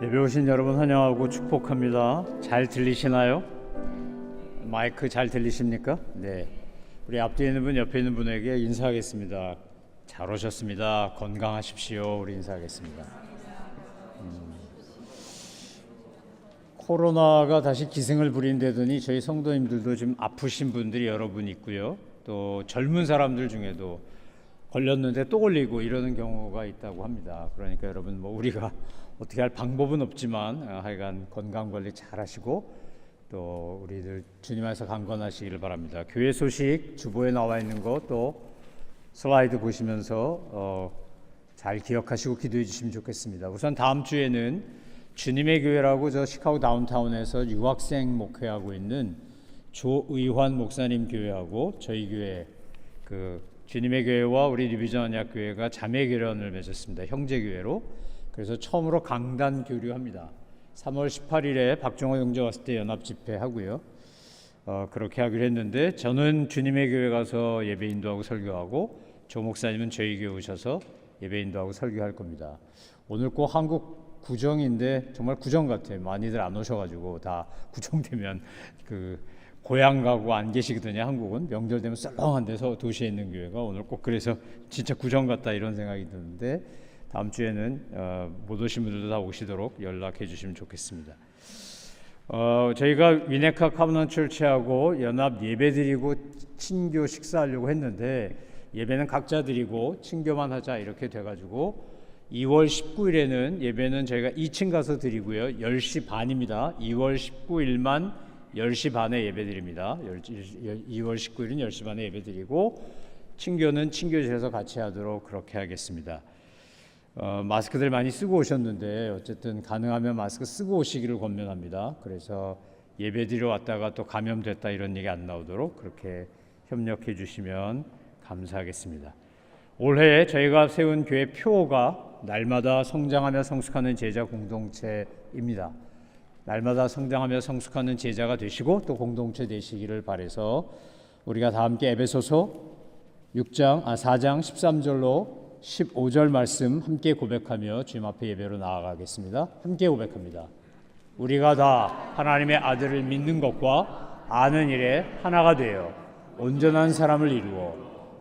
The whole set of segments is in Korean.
예배 오신 여러분 환영하고 축복합니다. 잘 들리시나요? 마이크 잘 들리십니까? 네. 우리 앞뒤에 있는 분, 옆에 있는 분에게 인사하겠습니다. 잘 오셨습니다. 건강하십시오. 우리 인사하겠습니다. 코로나가 다시 기승을 부린다더니 저희 성도님들도 지금 아프신 분들이 여러 분 있고요. 또 젊은 사람들 중에도 걸렸는데 또 걸리고 이러는 경우가 있다고 합니다. 그러니까 여러분 우리가 어떻게 할 방법은 없지만 하여간 건강관리 잘 하시고 또 우리들 주님 안에서 강건하시기를 바랍니다. 교회 소식 주보에 나와 있는 거 또 슬라이드 보시면서 잘 기억하시고 기도해 주시면 좋겠습니다. 우선 다음 주에는 주님의 교회라고 저 시카고 다운타운에서 유학생 목회하고 있는 조의환 목사님 교회하고 저희 교회 주님의 교회와 우리 리비전 언약교회가 자매 결연을 맺었습니다. 형제 교회로. 그래서 처음으로 강단 교류합니다. 3월 18일에 박종호 형제 왔을 때 연합 집회하고요. 그렇게 하기로 했는데 저는 주님의 교회 가서 예배 인도하고 설교하고 조 목사님은 저희 교회 오셔서 예배 인도하고 설교할 겁니다. 오늘 꼭 한국 구정인데 정말 구정 같아요. 많이들 안 오셔가지고 다 구정되면 고향 가고 안 계시거든요. 한국은 명절 되면 썰렁한 데서 도시에 있는 교회가 오늘 꼭 그래서 진짜 구정 같다 이런 생각이 드는데 다음 주에는 못 오신 분들도 다 오시도록 연락해 주시면 좋겠습니다. 저희가 위네카 카브넌 철치하고 연합 예배 드리고 친교 식사하려고 했는데 예배는 각자 드리고 친교만 하자 이렇게 돼가지고 2월 19일에는 예배는 저희가 2층 가서 드리고요. 10시 반입니다. 2월 19일만 10시 반에 예배 드립니다. 2월 19일은 10시 반에 예배 드리고 친교는 친교실에서 같이 하도록 그렇게 하겠습니다. 마스크들 많이 쓰고 오셨는데 어쨌든 가능하면 마스크 쓰고 오시기를 권면합니다. 그래서 예배 드리러 왔다가 또 감염됐다 이런 얘기 안 나오도록 그렇게 협력해 주시면 감사하겠습니다. 올해 저희가 세운 교회 표어가 날마다 성장하며 성숙하는 제자 공동체입니다. 날마다 성장하며 성숙하는 제자가 되시고 또 공동체 되시기를 바라서 우리가 다 함께 에베소서 4장 13절로 15절 말씀 함께 고백하며 주님 앞에 예배로 나아가겠습니다. 함께 고백합니다. 우리가 다 하나님의 아들을 믿는 것과 아는 일에 하나가 되어 온전한 사람을 이루어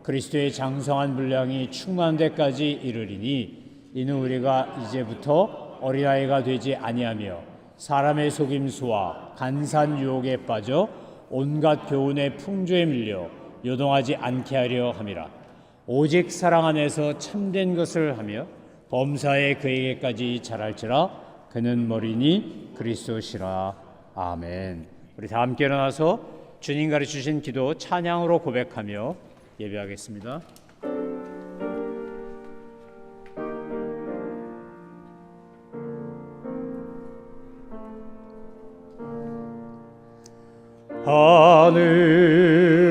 그리스도의 장성한 분량이 충만한 데까지 이르리니 이는 우리가 이제부터 어린아이가 되지 아니하며 사람의 속임수와 간산 유혹에 빠져 온갖 교훈의 풍조에 밀려 요동하지 않게 하려 함이라. 오직 사랑 안에서 참된 것을 하며 범사에 그에게까지 자랄지라. 그는 머리니 그리스도시라. 아멘. 우리 다 함께 일어나서 주님 가르치신 기도 찬양으로 고백하며 예배하겠습니다.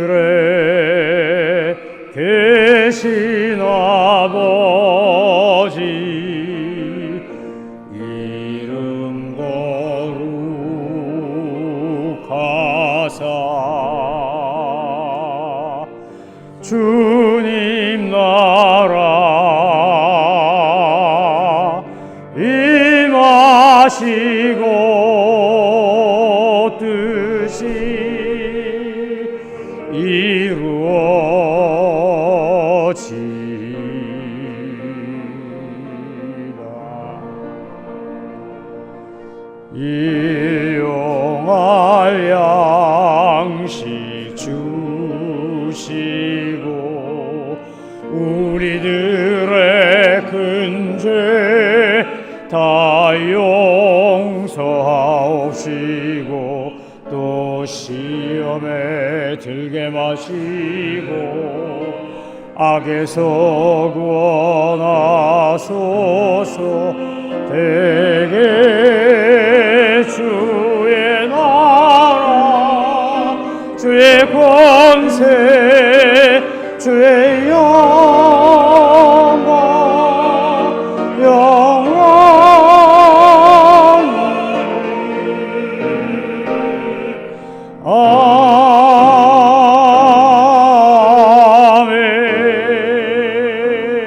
하늘에 계신 아버지 이름 거룩하사 주님 나라 임하시고 뜻이 일용할 양식 주시고 우리들의 큰 죄 다 용서하옵시고 또 시험에 들게 마시고 악에서 구원하소서. 대개 주의 나라 주의 권세 주의 영광 영원히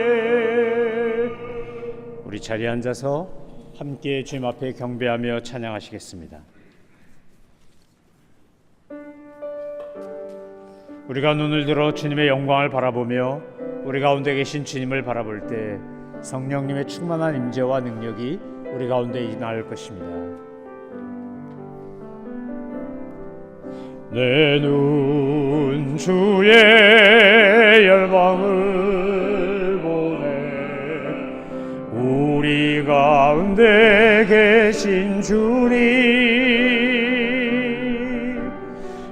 아멘. 우리 자리에 앉아서 함께 주님 앞에 경배하며 찬양하시겠습니다. 우리가 눈을 들어 주님의 영광을 바라보며 우리 가운데 계신 주님을 바라볼 때 성령님의 충만한 임재와 능력이 우리 가운데 임할 것입니다. 내 눈 주의 열방을 보네. 우리 가운데 계신 주님,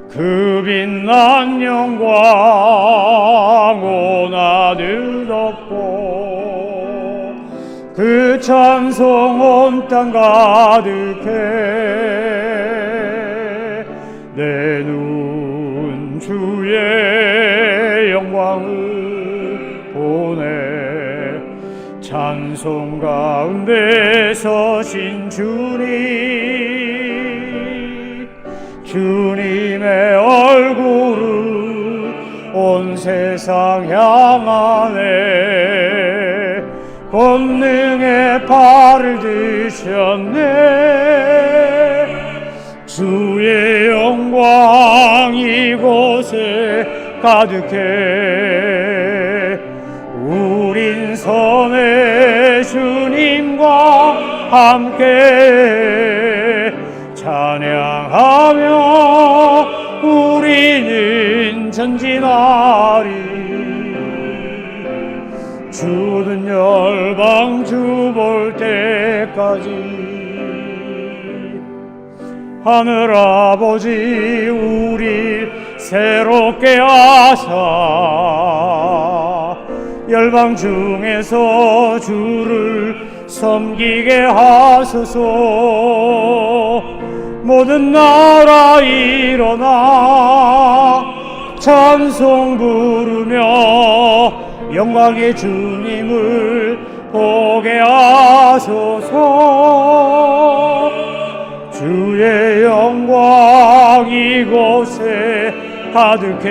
그 빛난 영광 온 하늘 덮고 그 찬송 온 땅 가득해. 내 눈 주의 영광을 보네. 찬송 가운데 서신 주님, 주님의 얼굴을 온 세상 향하네. 권능의 발을 드셨네. 주의 영광 이곳에 가득해. 우린 선의 주님과 함께 찬양하며 우리는 전진하리. 주는 열방 주 볼 때까지. 하늘아버지 우리 새롭게 하사 열방 중에서 주를 섬기게 하소서. 모든 나라 일어나 찬송 부르며 영광의 주님을 보게 하소서. 주의 영광 이곳에 가득해.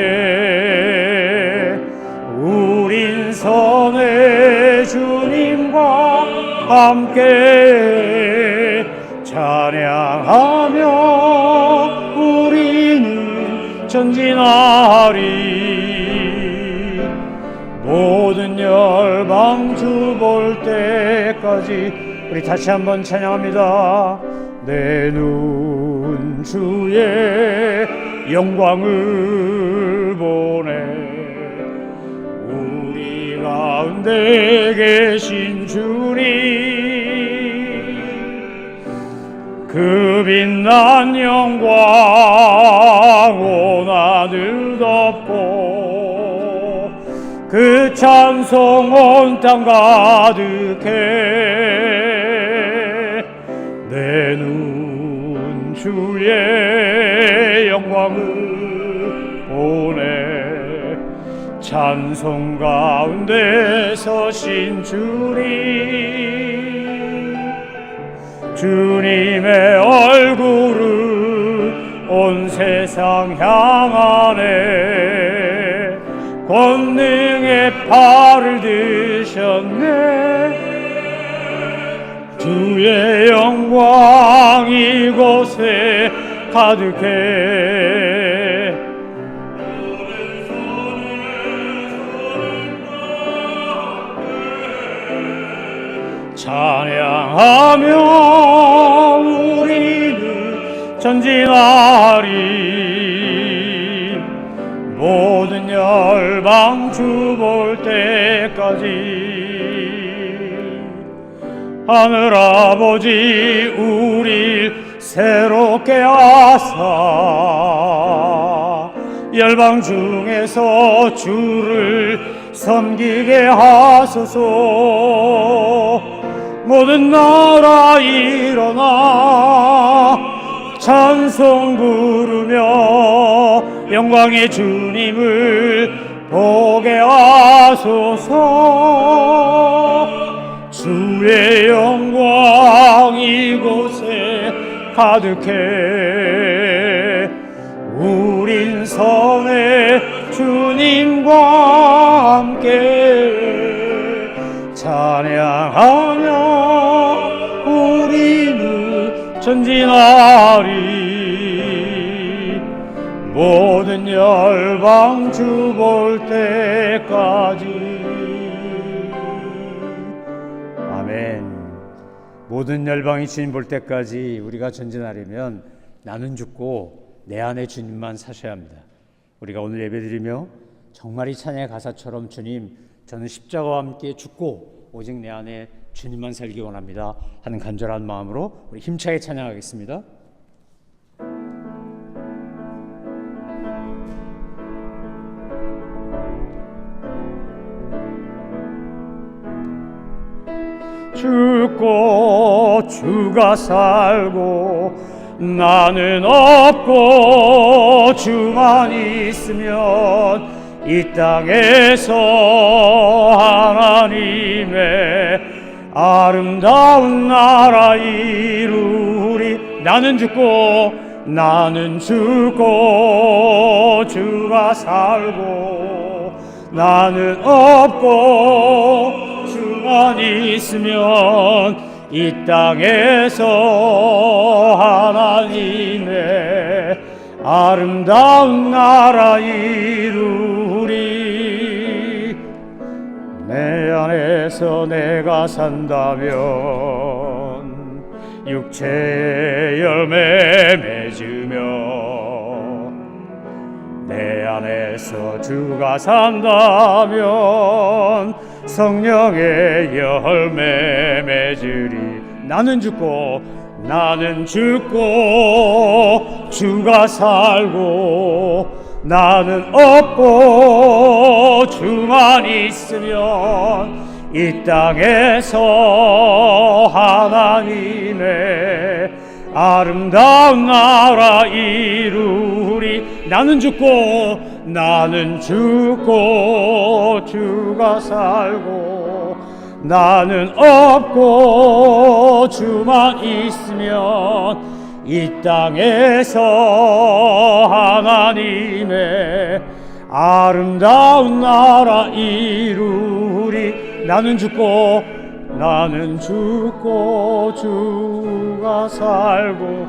우린 선의 주님과 함께 찬양하며 우리는 전진하리. 모든 열방 주 볼 때까지. 우리 다시 한번 찬양합니다. 내 눈 주의 영광을 보네. 우리 가운데 계신 주님, 그 빛난 영광 온 하늘 덮고 그 찬송 온 땅 가득해. 내 눈 주의 영광을 보네. 찬송 가운데 서신 주님, 주님의 얼굴을 온 세상 향하네. 권능의 팔을 드셨네. 주의 영광 이곳에 가득해. 찬양하며 우리는 전진하리. 모든 열방 주 볼 때까지. 하늘아버지 우릴 새롭게 하사 열방 중에서 주를 섬기게 하소서. 모든 나라 일어나 찬송 부르며 영광의 주님을 보게 하소서. 주의 영광 이곳에 가득해. 우린 선의 주님과 함께 찬양하며 우리 전진하리. 모든 열방 주 볼 때까지. 아멘. 모든 열방이 주님 볼 때까지 우리가 전진하려면 나는 죽고 내 안에 주님만 사셔야 합니다. 우리가 오늘 예배드리며 정말 이 찬양의 가사처럼 주님, 저는 십자가와 함께 죽고 오직 내 안에 주님만 살기 원합니다 하는 간절한 마음으로 우리 힘차게 찬양하겠습니다. 죽고 주가 살고 나는 없고 주만 있으면 이 땅에서 하나님의 아름다운 나라 이루리. 나는 죽고 주가 살고 나는 없고 주만 있으면 이 땅에서 하나님의 아름다운 나라 이루리. 내 안에서 내가 산다면 육체의 열매 맺으며 내 안에서 주가 산다면 성령의 열매 맺으리. 나는 죽고 주가 살고 나는 없고 주만 있으면 이 땅에서 하나님의 아름다운 나라 이루리. 나는 죽고 주가 살고 나는 없고 주만 있으면 이 땅에서 하나님의 아름다운 나라 이루리. 나는 죽고 주가 살고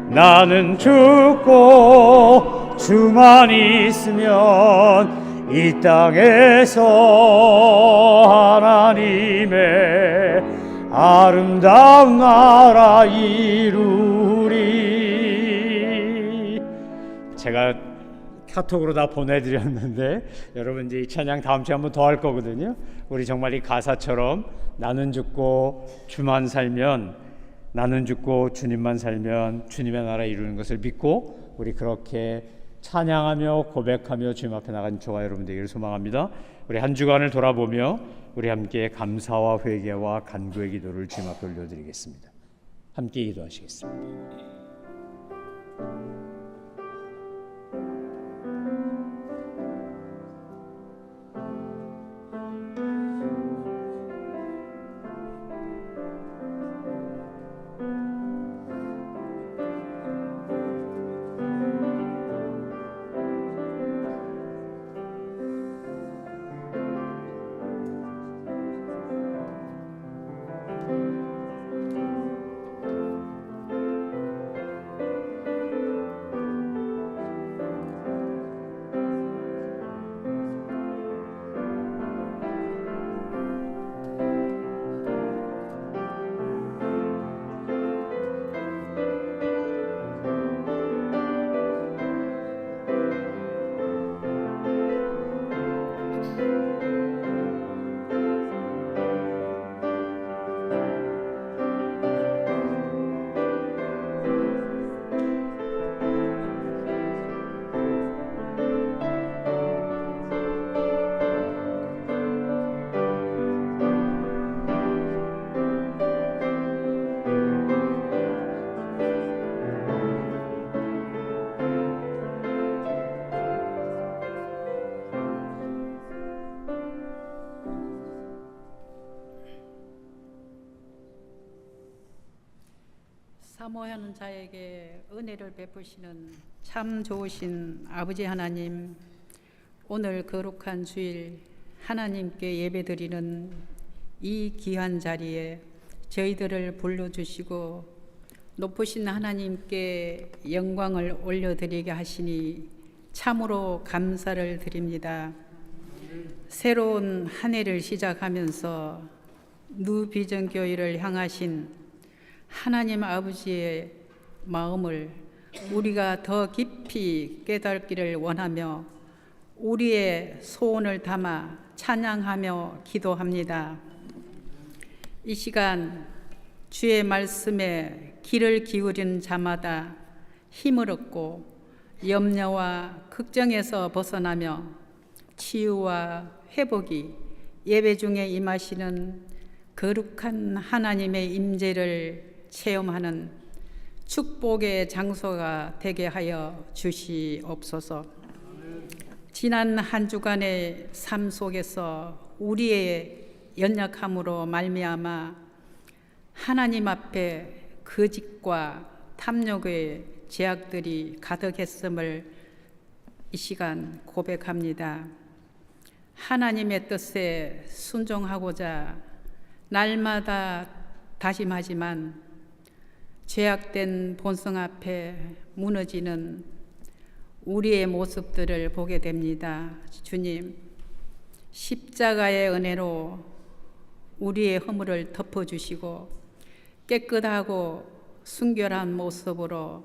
나는 죽고 주만 있으면 이 땅에서 하나님의 아름다운 나라 이루리. 제가 카톡으로 다 보내드렸는데 여러분 이제 이 찬양 다음 주에 한번 더 할 거거든요. 우리 정말 이 가사처럼 나는 죽고 주만 살면, 나는 죽고 주님만 살면 주님의 나라 이루는 것을 믿고 우리 그렇게 찬양하며 고백하며 주님 앞에 나간 저와 여러분 되기를 소망합니다. 우리 한 주간을 돌아보며 우리 함께 감사와 회개와 간구의 기도를 주님 앞에 올려드리겠습니다. 함께 기도하시겠습니다. 사모하는 자에게 은혜를 베푸시는 참 좋으신 아버지 하나님, 오늘 거룩한 주일 하나님께 예배드리는 이 귀한 자리에 저희들을 불러주시고 높으신 하나님께 영광을 올려드리게 하시니 참으로 감사를 드립니다. 새로운 한 해를 시작하면서 누비전교회를 향하신 하나님 아버지의 마음을 우리가 더 깊이 깨닫기를 원하며 우리의 소원을 담아 찬양하며 기도합니다. 이 시간 주의 말씀에 귀를 기울이는 자마다 힘을 얻고 염려와 걱정에서 벗어나며 치유와 회복이 예배 중에 임하시는 거룩한 하나님의 임재를 체험하는 축복의 장소가 되게 하여 주시옵소서. 지난 한 주간의 삶 속에서 우리의 연약함으로 말미암아 하나님 앞에 거짓과 탐욕의 제약들이 가득했음을 이 시간 고백합니다. 하나님의 뜻에 순종하고자 날마다 다짐하지만 죄악된 본성 앞에 무너지는 우리의 모습들을 보게 됩니다. 주님, 십자가의 은혜로 우리의 허물을 덮어주시고 깨끗하고 순결한 모습으로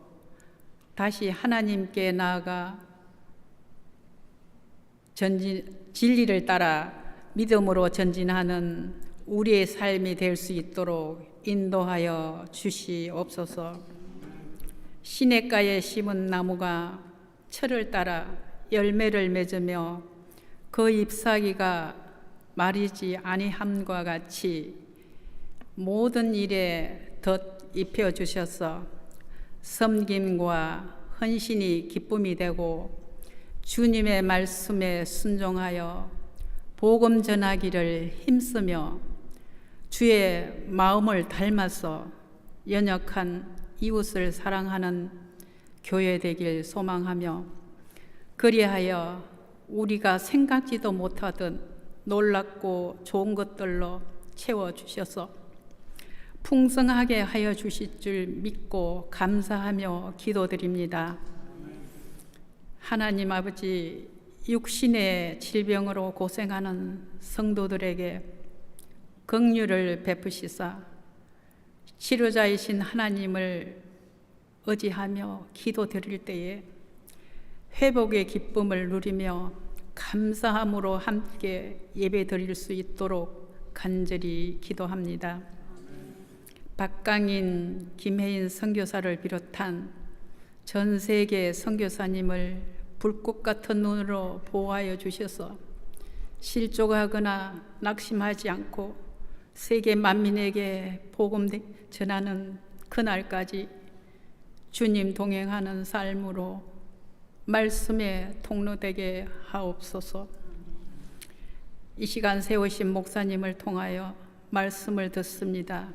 다시 하나님께 나아가 진리를 따라 믿음으로 전진하는 우리의 삶이 될 수 있도록 인도하여 주시옵소서. 시냇가에 심은 나무가 철을 따라 열매를 맺으며 그 잎사귀가 마르지 아니함과 같이 모든 일에 덧 입혀 주셔서 섬김과 헌신이 기쁨이 되고 주님의 말씀에 순종하여 복음 전하기를 힘쓰며 주의 마음을 닮아서 연약한 이웃을 사랑하는 교회 되길 소망하며 그리하여 우리가 생각지도 못하던 놀랍고 좋은 것들로 채워주셔서 풍성하게 하여 주실 줄 믿고 감사하며 기도드립니다. 하나님 아버지, 육신의 질병으로 고생하는 성도들에게 긍휼을 베푸시사 치료자이신 하나님을 의지하며 기도드릴 때에 회복의 기쁨을 누리며 감사함으로 함께 예배드릴 수 있도록 간절히 기도합니다. 박강인, 김혜인 선교사를 비롯한 전 세계 선교사님을 불꽃 같은 눈으로 보호하여 주셔서 실족하거나 낙심하지 않고 세계 만민에게 복음 전하는 그날까지 주님 동행하는 삶으로 말씀의 통로되게 하옵소서. 이 시간 세우신 목사님을 통하여 말씀을 듣습니다.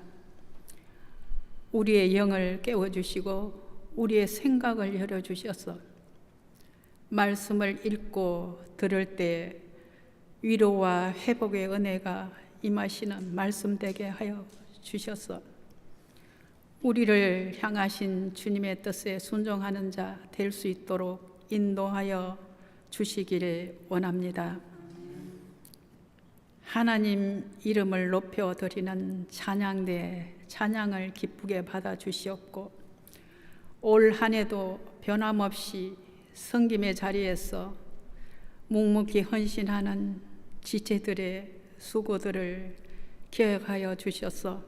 우리의 영을 깨워주시고 우리의 생각을 열어주셔서 말씀을 읽고 들을 때 위로와 회복의 은혜가 임하시는 말씀 되게 하여 주셔서 우리를 향하신 주님의 뜻에 순종하는 자 될 수 있도록 인도하여 주시기를 원합니다. 하나님 이름을 높여 드리는 찬양대 찬양을 기쁘게 받아 주시옵고 올 한 해도 변함없이 섬김의 자리에서 묵묵히 헌신하는 지체들의 수고들을 기억하여 주셔서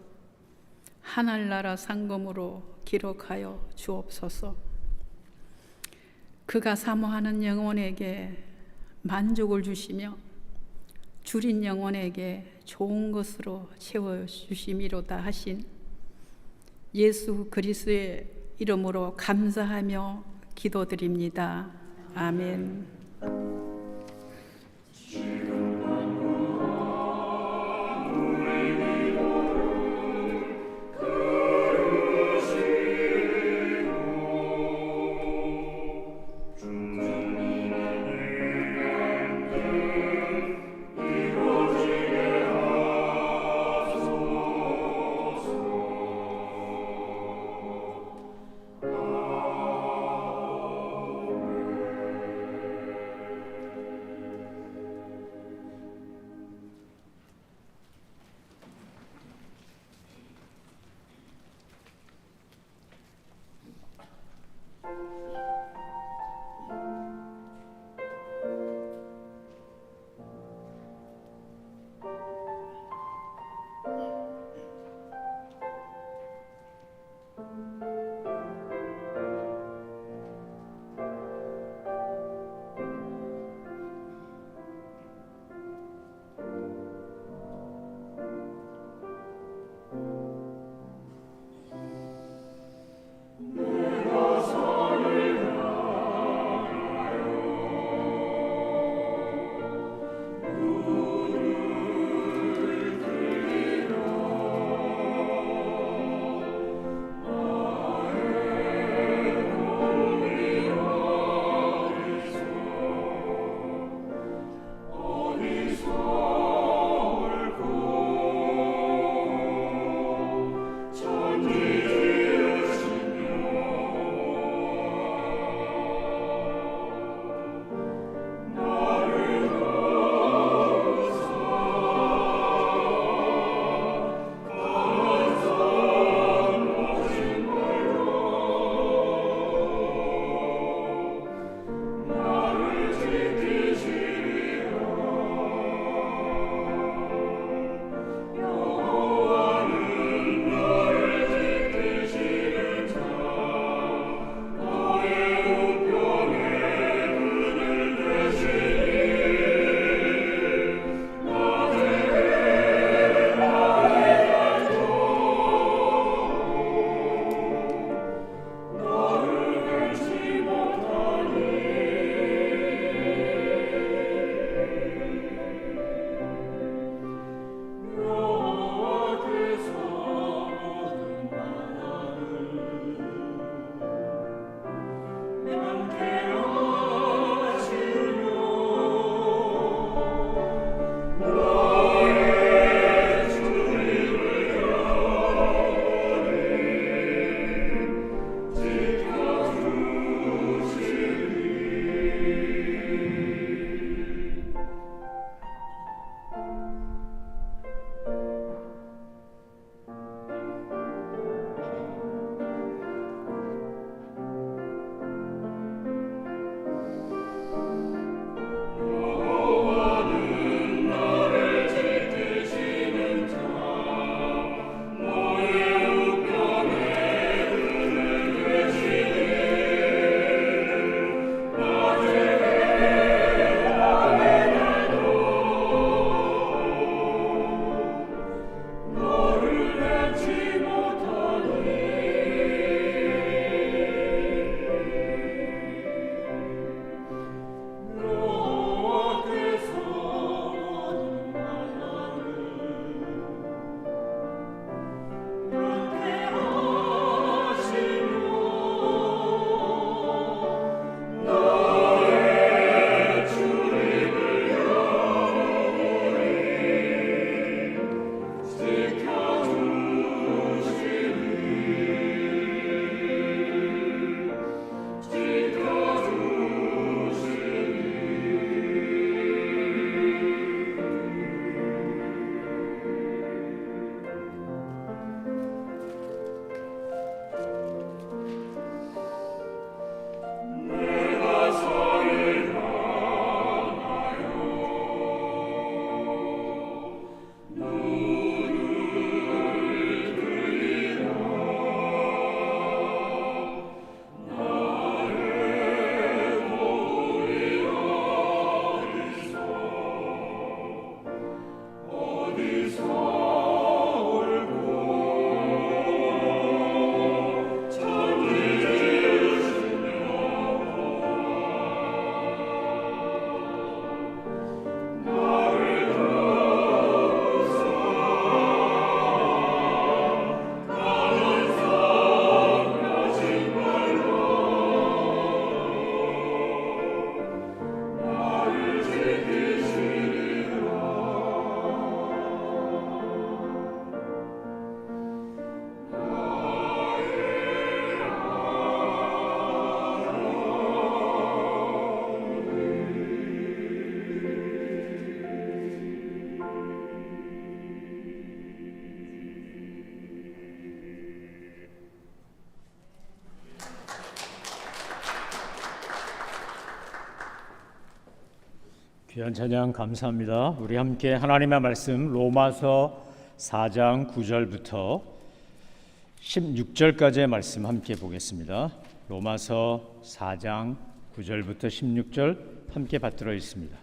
하늘나라 상금으로 기록하여 주옵소서. 그가 사모하는 영혼에게 만족을 주시며 줄인 영혼에게 좋은 것으로 채워주심이로다 하신 예수 그리스도의 이름으로 감사하며 기도드립니다. 아멘. 귀한 찬양 감사합니다. 우리 함께 하나님의 말씀 로마서 4장 9절부터 16절까지의 말씀 함께 보겠습니다. 로마서 4장 9절부터 16절 함께 받들어 있습니다.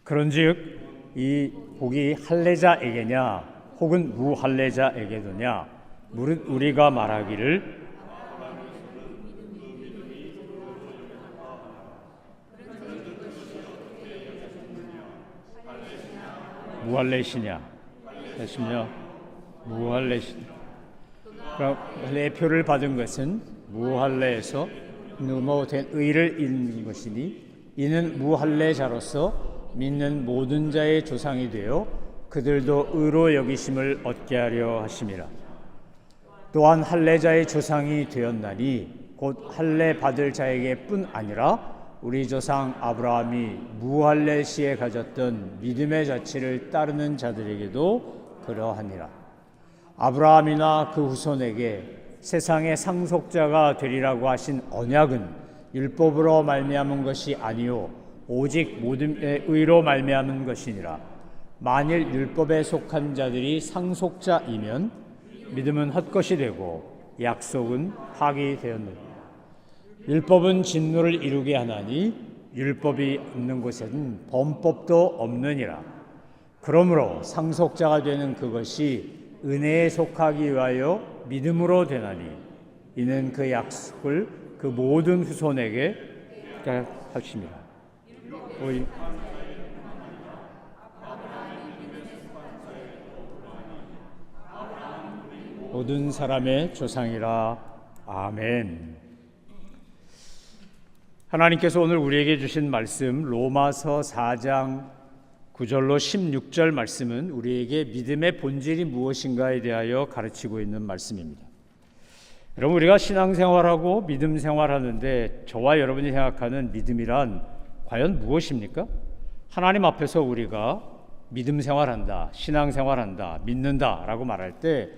그런즉 이 복이 할례자에게냐 혹은 무할례자에게도냐 무릇 우리가 말하기를 무할례시냐 하시며 무할례시냐 그럼 할례표를 받은 것은 무할례에서 넘어된 의를 입는 것이니 이는 무할례자로서 믿는 모든 자의 조상이 되어 그들도 의로 여기심을 얻게 하려 하심이라. 또한 할례자의 조상이 되었나니 곧 할례 받을 자에게뿐 아니라 우리 조상 아브라함이 무할례 시에 가졌던 믿음의 자치를 따르는 자들에게도 그러하니라. 아브라함이나 그 후손에게 세상의 상속자가 되리라고 하신 언약은 율법으로 말미암은 것이 아니요 오직 모든의 의로 말미암은 것이니라. 만일 율법에 속한 자들이 상속자이면 믿음은 헛것이 되고 약속은 파기되었느니라. 율법은 진노를 이루게 하나니 율법이 없는 곳에는 범법도 없느니라. 그러므로 상속자가 되는 그것이 은혜에 속하기 위하여 믿음으로 되나니 이는 그 약속을 그 모든 후손에게 하심이라. 모든 사람의 조상이라. 아멘. 하나님께서 오늘 우리에게 주신 말씀 로마서 4장 9절로 16절 말씀은 우리에게 믿음의 본질이 무엇인가에 대하여 가르치고 있는 말씀입니다. 여러분, 우리가 신앙생활하고 믿음 생활하는데 저와 여러분이 생각하는 믿음이란 과연 무엇입니까? 하나님 앞에서 우리가 믿음 생활한다, 신앙 생활한다, 믿는다라고 말할 때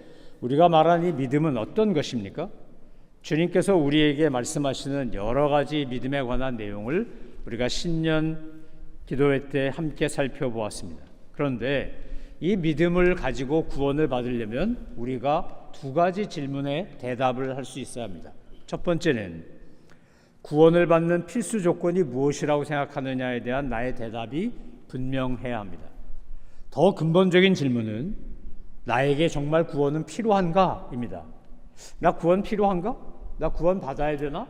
우리가 말하는 이 믿음은 어떤 것입니까? 주님께서 우리에게 말씀하시는 여러 가지 믿음에 관한 내용을 우리가 신년 기도회 때 함께 살펴보았습니다. 그런데 이 믿음을 가지고 구원을 받으려면 우리가 두 가지 질문에 대답을 할 수 있어야 합니다. 첫 번째는 구원을 받는 필수 조건이 무엇이라고 생각하느냐에 대한 나의 대답이 분명해야 합니다. 더 근본적인 질문은 나에게 정말 구원은 필요한가?입니다. 나 구원 필요한가? 나 구원 받아야 되나?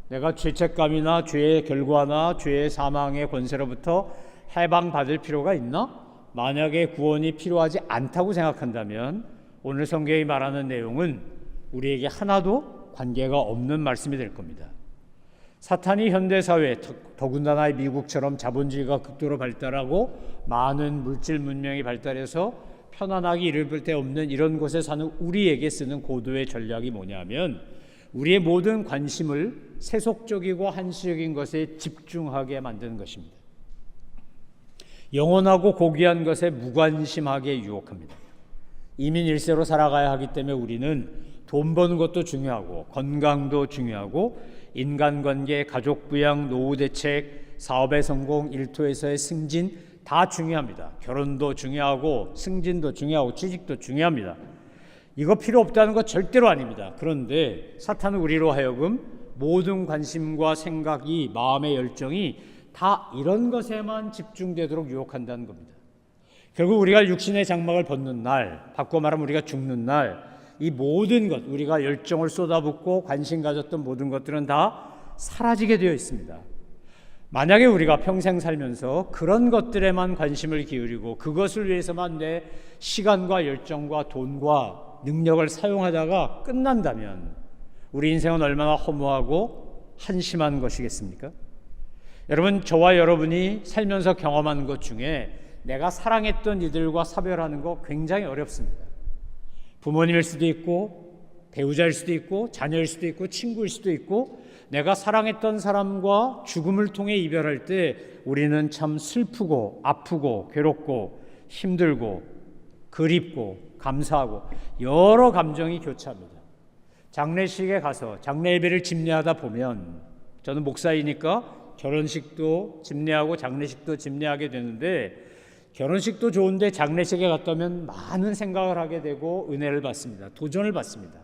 내가 죄책감이나 죄의 결과나 죄의 사망의 권세로부터 해방받을 필요가 있나? 만약에 구원이 필요하지 않다고 생각한다면 오늘 성경이 말하는 내용은 우리에게 하나도 관계가 없는 말씀이 될 겁니다. 사탄이 현대사회, 더군다나 미국처럼 자본주의가 극도로 발달하고 많은 물질 문명이 발달해서 편안하게 이를 데 없는 이런 곳에 사는 우리에게 쓰는 고도의 전략이 뭐냐면 우리의 모든 관심을 세속적이고 한시적인 것에 집중하게 만드는 것입니다. 영원하고 고귀한 것에 무관심하게 유혹합니다. 이민 1세로 살아가야 하기 때문에 우리는 돈 버는 것도 중요하고 건강도 중요하고 인간관계, 가족 부양, 노후 대책, 사업의 성공, 일터에서의 승진 다 중요합니다. 결혼도 중요하고 승진도 중요하고 취직도 중요합니다. 이거 필요 없다는 거 절대로 아닙니다. 그런데 사탄은 우리로 하여금 모든 관심과 생각이, 마음의 열정이 다 이런 것에만 집중되도록 유혹한다는 겁니다. 결국 우리가 육신의 장막을 벗는 날, 바꿔 말하면 우리가 죽는 날, 이 모든 것, 우리가 열정을 쏟아붓고 관심 가졌던 모든 것들은 다 사라지게 되어 있습니다. 만약에 우리가 평생 살면서 그런 것들에만 관심을 기울이고 그것을 위해서만 내 시간과 열정과 돈과 능력을 사용하다가 끝난다면 우리 인생은 얼마나 허무하고 한심한 것이겠습니까? 여러분, 저와 여러분이 살면서 경험하는 것 중에 내가 사랑했던 이들과 사별하는 거 굉장히 어렵습니다. 부모님일 수도 있고 배우자일 수도 있고 자녀일 수도 있고 친구일 수도 있고 내가 사랑했던 사람과 죽음을 통해 이별할 때 우리는 참 슬프고 아프고 괴롭고 힘들고 그립고 감사하고 여러 감정이 교차합니다. 장례식에 가서 장례 예배를 집례하다 보면 저는 목사이니까 결혼식도 집례하고 장례식도 집례하게 되는데 결혼식도 좋은데 장례식에 갔다 오면 많은 생각을 하게 되고 은혜를 받습니다. 도전을 받습니다.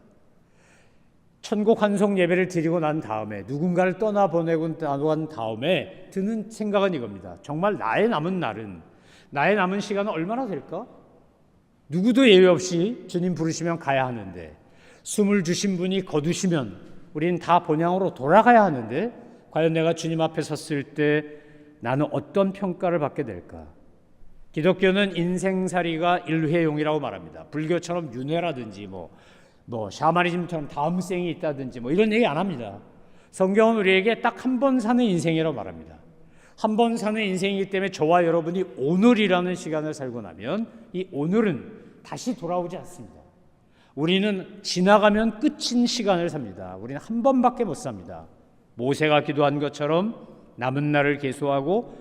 천국 환송 예배를 드리고 난 다음에 누군가를 떠나보내고 난 다음에 드는 생각은 이겁니다. 정말 나의 남은 날은, 나의 남은 시간은 얼마나 될까? 누구도 예외 없이 주님 부르시면 가야 하는데, 숨을 주신 분이 거두시면 우리는 다 본향으로 돌아가야 하는데, 과연 내가 주님 앞에 섰을 때 나는 어떤 평가를 받게 될까? 기독교는 인생살이가 일회용이라고 말합니다. 불교처럼 윤회라든지 샤머니즘처럼 다음 생이 있다든지 이런 얘기 안 합니다. 성경은 우리에게 딱 한 번 사는 인생이라고 말합니다. 한 번 사는 인생이기 때문에 저와 여러분이 오늘이라는 시간을 살고 나면 이 오늘은 다시 돌아오지 않습니다. 우리는 지나가면 끝인 시간을 삽니다. 우리는 한 번밖에 못 삽니다. 모세가 기도한 것처럼 남은 날을 계수하고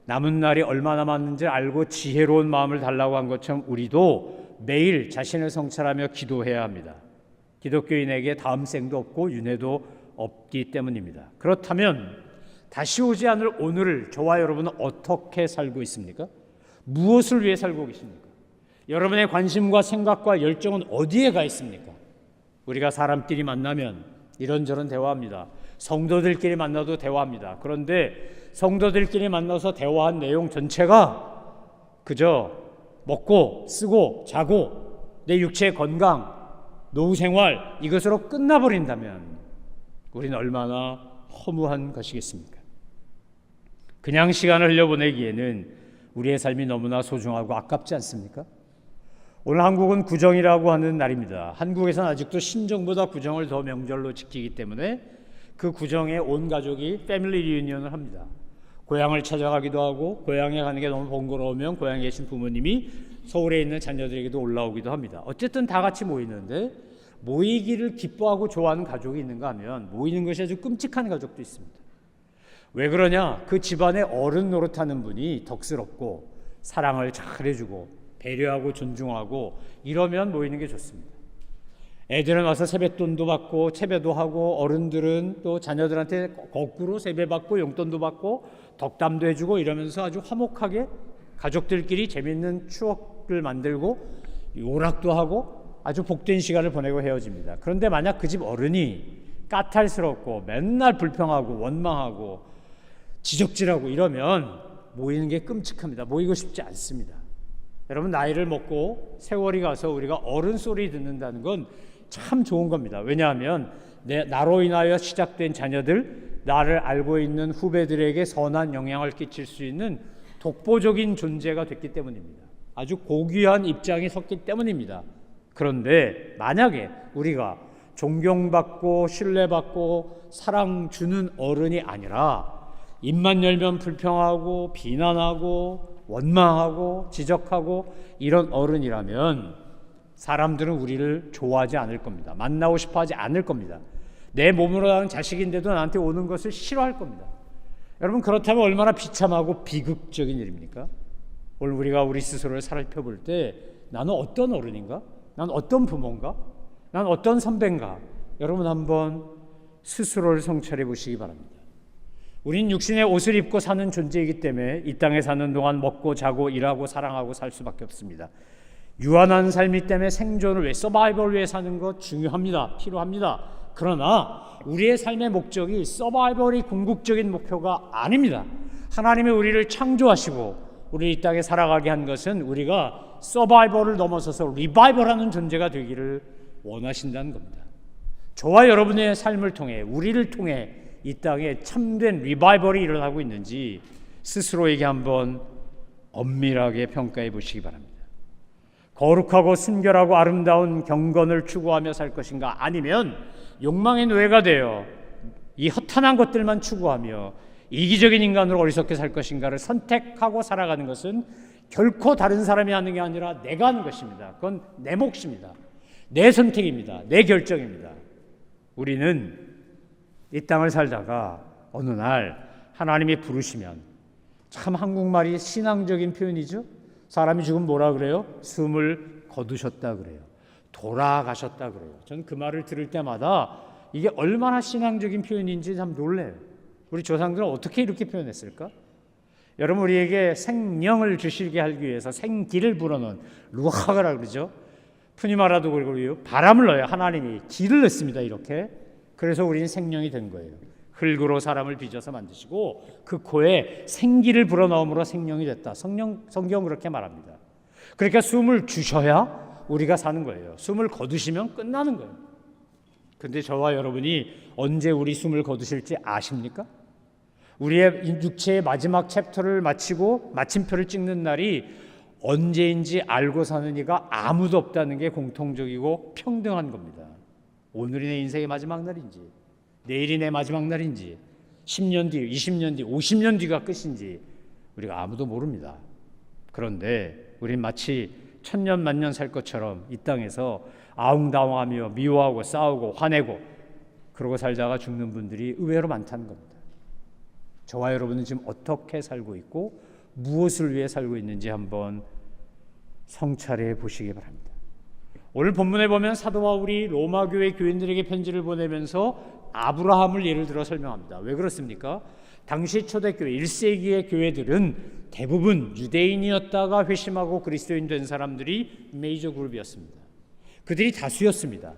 남은 날이 얼마 남았는지 알고 지혜로운 마음을 달라고 한 것처럼 우리도 매일 자신을 성찰하며 기도해야 합니다. 기독교인에게 다음 생도 없고 윤회도 없기 때문입니다. 그렇다면 다시 오지 않을 오늘을 저와 여러분은 어떻게 살고 있습니까? 무엇을 위해 살고 계십니까? 여러분의 관심과 생각과 열정은 어디에 가 있습니까? 우리가 사람끼리 만나면 이런저런 대화합니다. 성도들끼리 만나도 대화합니다. 그런데 성도들끼리 만나서 대화한 내용 전체가 그저 먹고 쓰고 자고 내 육체의 건강, 노후 생활 이것으로 끝나버린다면 우리는 얼마나 허무한 것이겠습니까? 그냥 시간을 흘려보내기에는 우리의 삶이 너무나 소중하고 아깝지 않습니까? 오늘 한국은 구정이라고 하는 날입니다. 한국에서는 아직도 신정보다 구정을 더 명절로 지키기 때문에 그 구정에 온 가족이 패밀리 리유니언을 합니다. 고향을 찾아가기도 하고 고향에 가는 게 너무 번거로우면 고향에 계신 부모님이 서울에 있는 자녀들에게도 올라오기도 합니다. 어쨌든 다 같이 모이는데 모이기를 기뻐하고 좋아하는 가족이 있는가 하면 모이는 것이 아주 끔찍한 가족도 있습니다. 왜 그러냐? 그 집안에 어른 노릇하는 분이 덕스럽고 사랑을 잘해주고 배려하고 존중하고 이러면 모이는 게 좋습니다. 애들은 와서 세뱃돈도 받고 체배도 하고 어른들은 또 자녀들한테 거꾸로 세배 받고 용돈도 받고 덕담도 해주고 이러면서 아주 화목하게 가족들끼리 재미있는 추억을 만들고 오락도 하고 아주 복된 시간을 보내고 헤어집니다. 그런데 만약 그 집 어른이 까탈스럽고 맨날 불평하고 원망하고 지적질하고 이러면 모이는 게 끔찍합니다. 모이고 싶지 않습니다. 여러분 나이를 먹고 세월이 가서 우리가 어른 소리 듣는다는 건 참 좋은 겁니다. 왜냐하면 나로 인하여 시작된 자녀들, 나를 알고 있는 후배들에게 선한 영향을 끼칠 수 있는 독보적인 존재가 됐기 때문입니다. 아주 고귀한 입장에 섰기 때문입니다. 그런데 만약에 우리가 존경받고 신뢰받고 사랑 주는 어른이 아니라 입만 열면 불평하고 비난하고 원망하고 지적하고 이런 어른이라면 사람들은 우리를 좋아하지 않을 겁니다. 만나고 싶어 하지 않을 겁니다. 내 몸으로 낳은 자식인데도 나한테 오는 것을 싫어할 겁니다. 여러분 그렇다면 얼마나 비참하고 비극적인 일입니까? 오늘 우리가 우리 스스로를 살펴볼 때 나는 어떤 어른인가? 난 어떤 부모인가? 난 어떤 선배인가? 여러분 한번 스스로를 성찰해 보시기 바랍니다. 우린 육신의 옷을 입고 사는 존재이기 때문에 이 땅에 사는 동안 먹고 자고 일하고 사랑하고 살 수밖에 없습니다. 유한한 삶이 때문에 생존을 위해 서바이벌을 위해 사는 것 중요합니다. 필요합니다. 그러나 우리의 삶의 목적이 서바이벌이 궁극적인 목표가 아닙니다. 하나님이 우리를 창조하시고 우리 이 땅에 살아가게 한 것은 우리가 서바이벌을 넘어서서 리바이벌하는 존재가 되기를 원하신다는 겁니다. 저와 여러분의 삶을 통해 우리를 통해 이 땅에 참된 리바이벌이 일어나고 있는지 스스로에게 한번 엄밀하게 평가해 보시기 바랍니다. 거룩하고 순결하고 아름다운 경건을 추구하며 살 것인가 아니면 욕망의 노예가 되어 이 허탄한 것들만 추구하며 이기적인 인간으로 어리석게 살 것인가를 선택하고 살아가는 것은 결코 다른 사람이 하는 게 아니라 내가 하는 것입니다. 그건 내 몫입니다. 내 선택입니다. 내 결정입니다. 우리는 이 땅을 살다가 어느 날 하나님이 부르시면 참 한국말이 신앙적인 표현이죠. 사람이 지금 뭐라 그래요? 숨을 거두셨다 그래요. 돌아가셨다 그래요. 저는 그 말을 들을 때마다 이게 얼마나 신앙적인 표현인지 참 놀래요. 우리 조상들은 어떻게 이렇게 표현했을까? 여러분, 우리에게 생명을 주시게 하기 위해서 생기를 불어넣은 루아가라 그러죠. 푸니마라도 그러고요. 바람을 넣어요. 하나님이 기를 넣습니다. 이렇게. 그래서 우리는 생명이 된 거예요. 흙으로 사람을 빚어서 만드시고 그 코에 생기를 불어넣음으로 생명이 됐다. 성경 그렇게 말합니다. 그러니까 숨을 주셔야 우리가 사는 거예요. 숨을 거두시면 끝나는 거예요. 근데 저와 여러분이 언제 우리 숨을 거두실지 아십니까? 우리의 육체의 마지막 챕터를 마치고 마침표를 찍는 날이 언제인지 알고 사는 이가 아무도 없다는 게 공통적이고 평등한 겁니다. 오늘이 내 인생의 마지막 날인지, 내일이 내 마지막 날인지, 10년 뒤, 20년 뒤, 50년 뒤가 끝인지 우리가 아무도 모릅니다. 그런데 우린 마치 천년 만년 살 것처럼 이 땅에서 아웅다웅하며 미워하고 싸우고 화내고 그러고 살다가 죽는 분들이 의외로 많다는 겁니다. 저와 여러분은 지금 어떻게 살고 있고 무엇을 위해 살고 있는지 한번 성찰해 보시기 바랍니다. 오늘 본문에 보면 사도 바울이 로마 교회 교인들에게 편지를 보내면서 아브라함을 예를 들어 설명합니다. 왜 그렇습니까? 당시 초대교회 1세기의 교회들은 대부분 유대인이었다가 회심하고 그리스도인 된 사람들이 메이저 그룹이었습니다. 그들이 다수였습니다.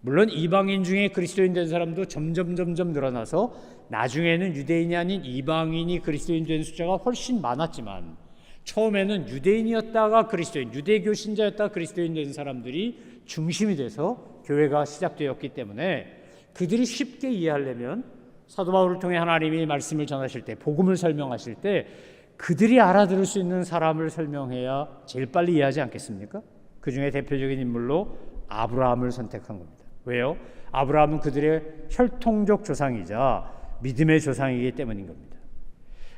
물론 이방인 중에 그리스도인 된 사람도 점점 늘어나서 나중에는 유대인이 아닌 이방인이 그리스도인 된 숫자가 훨씬 많았지만 처음에는 유대인이었다가 그리스도인, 유대교 신자였다가 그리스도인 된 사람들이 중심이 돼서 교회가 시작되었기 때문에 그들이 쉽게 이해하려면 사도 바울을 통해 하나님이 말씀을 전하실 때, 복음을 설명하실 때 그들이 알아들을 수 있는 사람을 설명해야 제일 빨리 이해하지 않겠습니까? 그 중에 대표적인 인물로 아브라함을 선택한 겁니다. 왜요? 아브라함은 그들의 혈통적 조상이자 믿음의 조상이기 때문인 겁니다.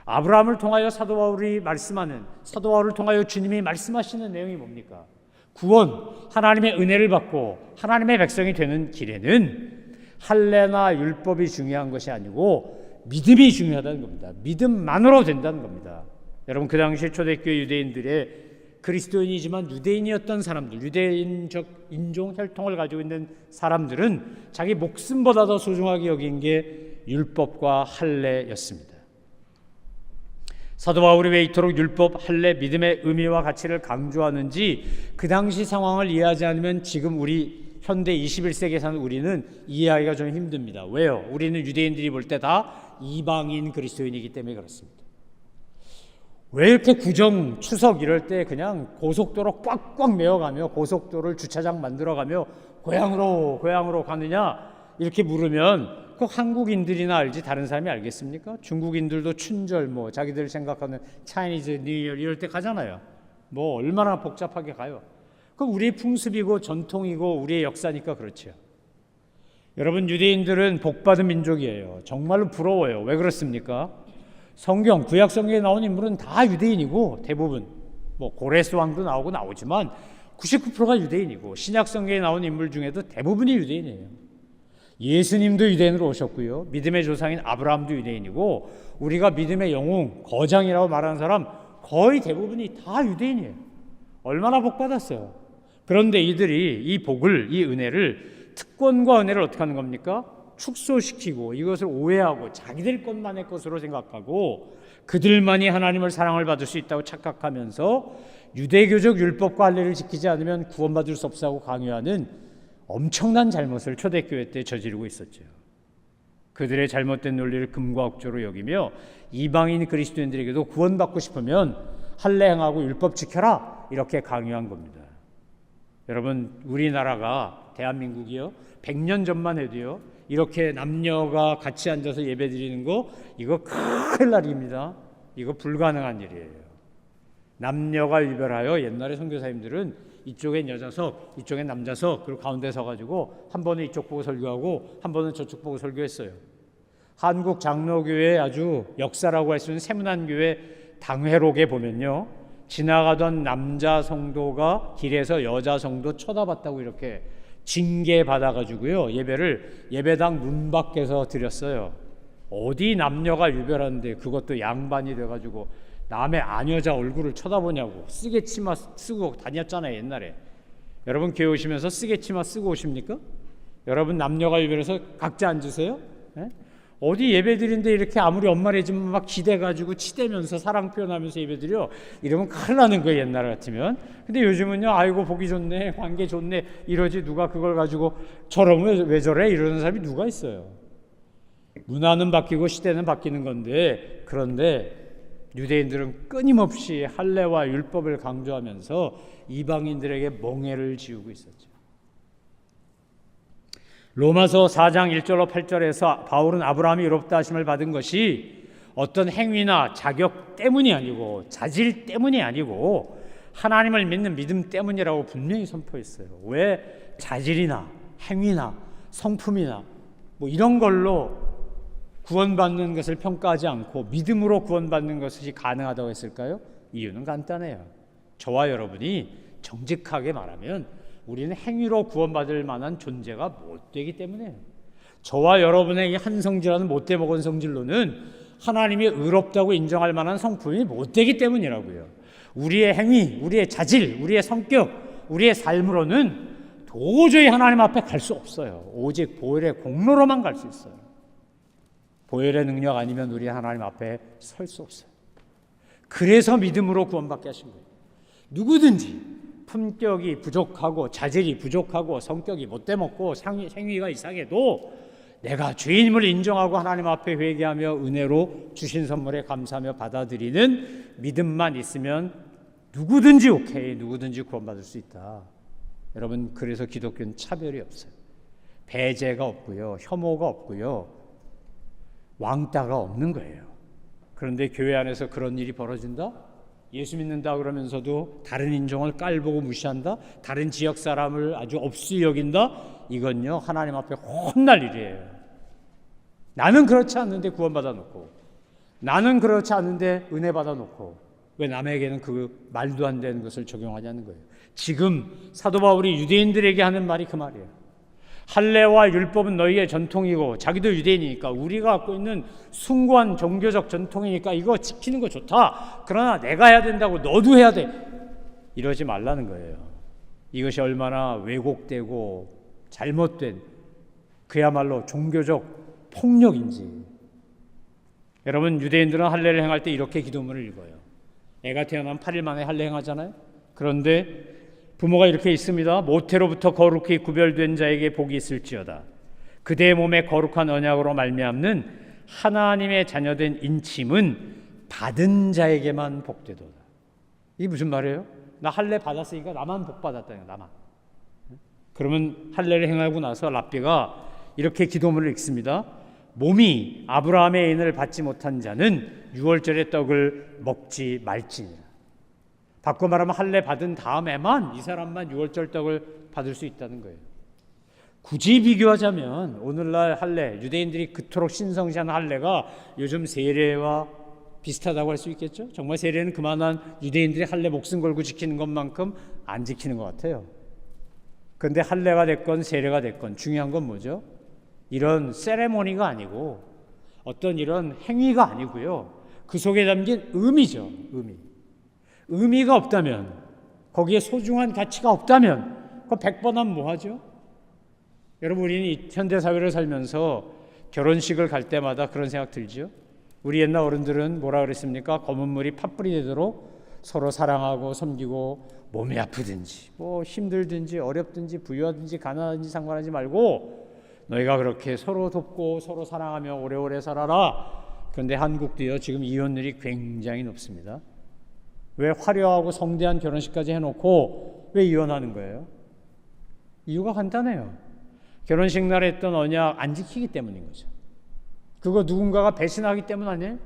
아브라함을 통하여 사도 바울이 말씀하는, 사도 바울을 통하여 주님이 말씀하시는 내용이 뭡니까? 구원, 하나님의 은혜를 받고 하나님의 백성이 되는 길에는 할례나 율법이 중요한 것이 아니고 믿음이 중요하다는 겁니다. 믿음만으로 된다는 겁니다. 여러분, 그 당시 초대교회 유대인들의 그리스도인이지만 유대인이었던 사람들, 유대인적 인종 혈통을 가지고 있는 사람들은 자기 목숨보다 더 소중하게 여긴 게 율법과 할례였습니다. 사도 바울이 왜 이토록 율법, 할례, 믿음의 의미와 가치를 강조하는지 그 당시 상황을 이해하지 않으면 지금 우리 현대 21세기에 사는 우리는 이해하기가 좀 힘듭니다. 왜요? 우리는 유대인들이 볼 때 다 이방인 그리스도인이기 때문에 그렇습니다. 왜 이렇게 구정, 추석 이럴 때 그냥 고속도로 꽉꽉 메어가며 고속도로를 주차장 만들어가며 고향으로 가느냐 이렇게 물으면 꼭 한국인들이나 알지 다른 사람이 알겠습니까? 중국인들도 춘절 자기들 생각하는 차이니즈 뉴 이어 이럴 때 가잖아요. 얼마나 복잡하게 가요. 그건 우리의 풍습이고 전통이고 우리의 역사니까 그렇죠. 여러분, 유대인들은 복받은 민족이에요. 정말로 부러워요. 왜 그렇습니까? 성경, 구약 성경에 나온 인물은 다 유대인이고 대부분 고레스 왕도 나오지만 99%가 유대인이고 신약 성경에 나온 인물 중에도 대부분이 유대인이에요. 예수님도 유대인으로 오셨고요. 믿음의 조상인 아브라함도 유대인이고 우리가 믿음의 영웅, 거장이라고 말하는 사람 거의 대부분이 다 유대인이에요. 얼마나 복받았어요. 그런데 이들이 이 복을, 이 은혜를, 특권과 은혜를 어떻게 하는 겁니까? 축소시키고 이것을 오해하고 자기들 것만의 것으로 생각하고 그들만이 하나님을 사랑을 받을 수 있다고 착각하면서 유대교적 율법과 할례를 지키지 않으면 구원받을 수 없다고 강요하는 엄청난 잘못을 초대교회 때 저지르고 있었죠. 그들의 잘못된 논리를 금과 억조로 여기며 이방인 그리스도인들에게도 구원받고 싶으면 할례 행하고 율법 지켜라 이렇게 강요한 겁니다. 여러분, 우리나라가 대한민국이요 100년 전만 해도요 이렇게 남녀가 같이 앉아서 예배드리는 거 이거 큰일 날입니다. 이거 불가능한 일이에요. 남녀가 유별하여 옛날에 선교사님들은 이쪽엔 여자석, 이쪽엔 남자석, 그리고 가운데 서가지고 한 번은 이쪽 보고 설교하고 한 번은 저쪽 보고 설교했어요. 한국 장로교회 아주 역사라고 할 수 있는 세문안교회 당회록에 보면요, 지나가던 남자 성도가 길에서 여자 성도 쳐다봤다고 이렇게 징계받아가지고요 예배를 예배당 문 밖에서 드렸어요. 어디 남녀가 유별한데 그것도 양반이 돼가지고 남의 아녀자 얼굴을 쳐다보냐고. 쓰개치마 쓰고 다녔잖아요 옛날에. 여러분 교회 오시면서 쓰개치마 쓰고 오십니까? 여러분 남녀가 유별해서 각자 앉으세요? 네? 어디 예배드린데 이렇게 아무리 엄마래지면 막 기대가지고 치대면서 사랑 표현하면서 예배드려 이러면 큰일 나는 거예요, 옛날 같으면. 근데 요즘은요, 아이고 보기 좋네, 관계 좋네 이러지, 누가 그걸 가지고 저러면 왜 저래 이러는 사람이 누가 있어요. 문화는 바뀌고 시대는 바뀌는 건데, 그런데 유대인들은 끊임없이 할례와 율법을 강조하면서 이방인들에게 멍해를 지우고 있었죠. 로마서 4장 1절로 8절에서 바울은 아브라함이 의롭다 하심을 받은 것이 어떤 행위나 자격 때문이 아니고 자질 때문이 아니고 하나님을 믿는 믿음 때문이라고 분명히 선포했어요. 왜 자질이나 행위나 성품이나 뭐 이런 걸로 구원받는 것을 평가하지 않고 믿음으로 구원받는 것이 가능하다고 했을까요? 이유는 간단해요. 저와 여러분이 정직하게 말하면 우리는 행위로 구원받을 만한 존재가 못 되기 때문에요. 저와 여러분의 이 한 성질하는 못돼 먹은 성질로는 하나님이 의롭다고 인정할 만한 성품이 못 되기 때문이라고요. 우리의 행위, 우리의 자질, 우리의 성격, 우리의 삶으로는 도저히 하나님 앞에 갈 수 없어요. 오직 보혈의 공로로만 갈 수 있어요. 보혈의 능력 아니면 우리 하나님 앞에 설 수 없어요. 그래서 믿음으로 구원받게 하신 거예요. 누구든지 품격이 부족하고 자질이 부족하고 성격이 못돼먹고 행위가 이상해도 내가 죄인임을 인정하고 하나님 앞에 회개하며 은혜로 주신 선물에 감사하며 받아들이는 믿음만 있으면 누구든지 오케이, 누구든지 구원받을 수 있다. 여러분, 그래서 기독교는 차별이 없어요. 배제가 없고요, 혐오가 없고요, 왕따가 없는 거예요. 그런데 교회 안에서 그런 일이 벌어진다? 예수 믿는다 그러면서도 다른 인종을 깔보고 무시한다? 다른 지역 사람을 아주 없이 여긴다? 이건요, 하나님 앞에 혼날 일이에요. 나는 그렇지 않는데 구원받아 놓고, 나는 그렇지 않은데 은혜 받아 놓고, 왜 남에게는 그 말도 안 되는 것을 적용하냐는 거예요. 지금 사도 바울이 유대인들에게 하는 말이 그 말이에요. 할례와 율법은 너희의 전통이고, 자기도 유대인이니까 우리가 갖고 있는 숭고한 종교적 전통이니까 이거 지키는 거 좋다. 그러나 내가 해야 된다고 너도 해야 돼. 이러지 말라는 거예요. 이것이 얼마나 왜곡되고 잘못된 그야말로 종교적 폭력인지. 여러분, 유대인들은 할례를 행할 때 이렇게 기도문을 읽어요. 애가 태어나면 8일 만에 할례 행하잖아요. 그런데 부모가 이렇게 있습니다. 모태로부터 거룩히 구별된 자에게 복이 있을지어다. 그대의 몸에 거룩한 언약으로 말미암는 하나님의 자녀된 인침은 받은 자에게만 복되도다. 이게 무슨 말이에요? 나 할례 받았으니까 나만 복 받았다는 거야, 나만. 그러면 할례를 행하고 나서 랍비가 이렇게 기도문을 읽습니다. 몸이 아브라함의 인을 받지 못한 자는 유월절의 떡을 먹지 말지니라. 바꿔 말하면 할례 받은 다음에만 이 사람만 유월절 떡을 받을 수 있다는 거예요. 굳이 비교하자면 오늘날 할례, 유대인들이 그토록 신성시한 할례가 요즘 세례와 비슷하다고 할 수 있겠죠? 정말 세례는 그만한 유대인들이 할례 목숨 걸고 지키는 것만큼 안 지키는 것 같아요. 그런데 할례가 됐건 세례가 됐건 중요한 건 뭐죠? 이런 세레모니가 아니고 어떤 이런 행위가 아니고요, 그 속에 담긴 의미죠. 의미가 없다면, 거기에 소중한 가치가 없다면 그 100번 하면 뭐하죠? 여러분, 우리는 현대사회를 살면서 결혼식을 갈 때마다 그런 생각 들죠? 우리 옛날 어른들은 뭐라 그랬습니까? 검은 물이 팥불이 되도록 서로 사랑하고 섬기고, 몸이 아프든지 뭐 힘들든지 어렵든지 부유하든지 가난하든지 상관하지 말고 너희가 그렇게 서로 돕고 서로 사랑하며 오래오래 살아라. 그런데 한국도요, 지금 이혼율이 굉장히 높습니다. 왜 화려하고 성대한 결혼식까지 해놓고 왜 이혼하는 거예요? 이유가 간단해요. 결혼식 날 했던 언약 안 지키기 때문인 거죠. 그거 누군가가 배신하기 때문 아니에요?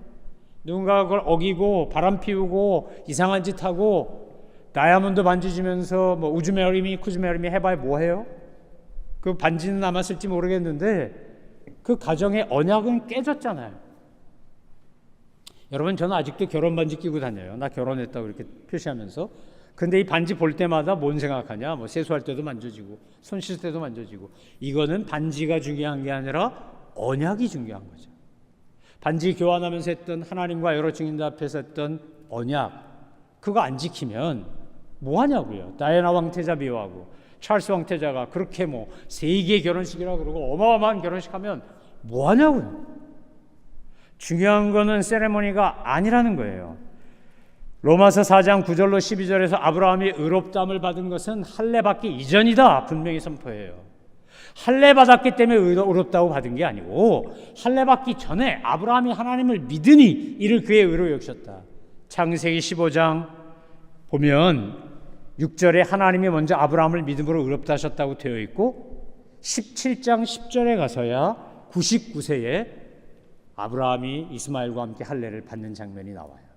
누군가가 그걸 어기고 바람 피우고 이상한 짓 하고 다이아몬드 만지주면서 뭐 우주메아리미 쿠즈메아리미 해봐야 뭐해요? 그 반지는 남았을지 모르겠는데 그 가정의 언약은 깨졌잖아요. 여러분, 저는 아직도 결혼 반지 끼고 다녀요. 나 결혼했다고 이렇게 표시하면서. 근데 이 반지 볼 때마다 뭔 생각하냐? 뭐 세수할 때도 만져지고 손 씻을 때도 만져지고. 이거는 반지가 중요한 게 아니라 언약이 중요한 거죠. 반지 교환하면서 했던, 하나님과 여러 증인들 앞에서 했던 언약, 그거 안 지키면 뭐 하냐고요. 다이애나 왕태자 미워하고 찰스 왕태자가 그렇게 뭐 세계 결혼식이라 그러고 어마어마한 결혼식 하면 뭐 하냐고요. 중요한 거는 세레모니가 아니라는 거예요. 로마서 4장 9절로 12절에서 아브라함이 의롭다함을 받은 것은 할례 받기 이전이다 분명히 선포해요. 할례 받았기 때문에 의롭다고 받은 게 아니고 할례 받기 전에 아브라함이 하나님을 믿으니 이를 그의 의로 여기셨다. 창세기 15장 보면 6절에 하나님이 먼저 아브라함을 믿음으로 의롭다 하셨다고 되어 있고 17장 10절에 가서야 99세에 아브라함이 이스마엘과 함께 할례를 받는 장면이 나와요.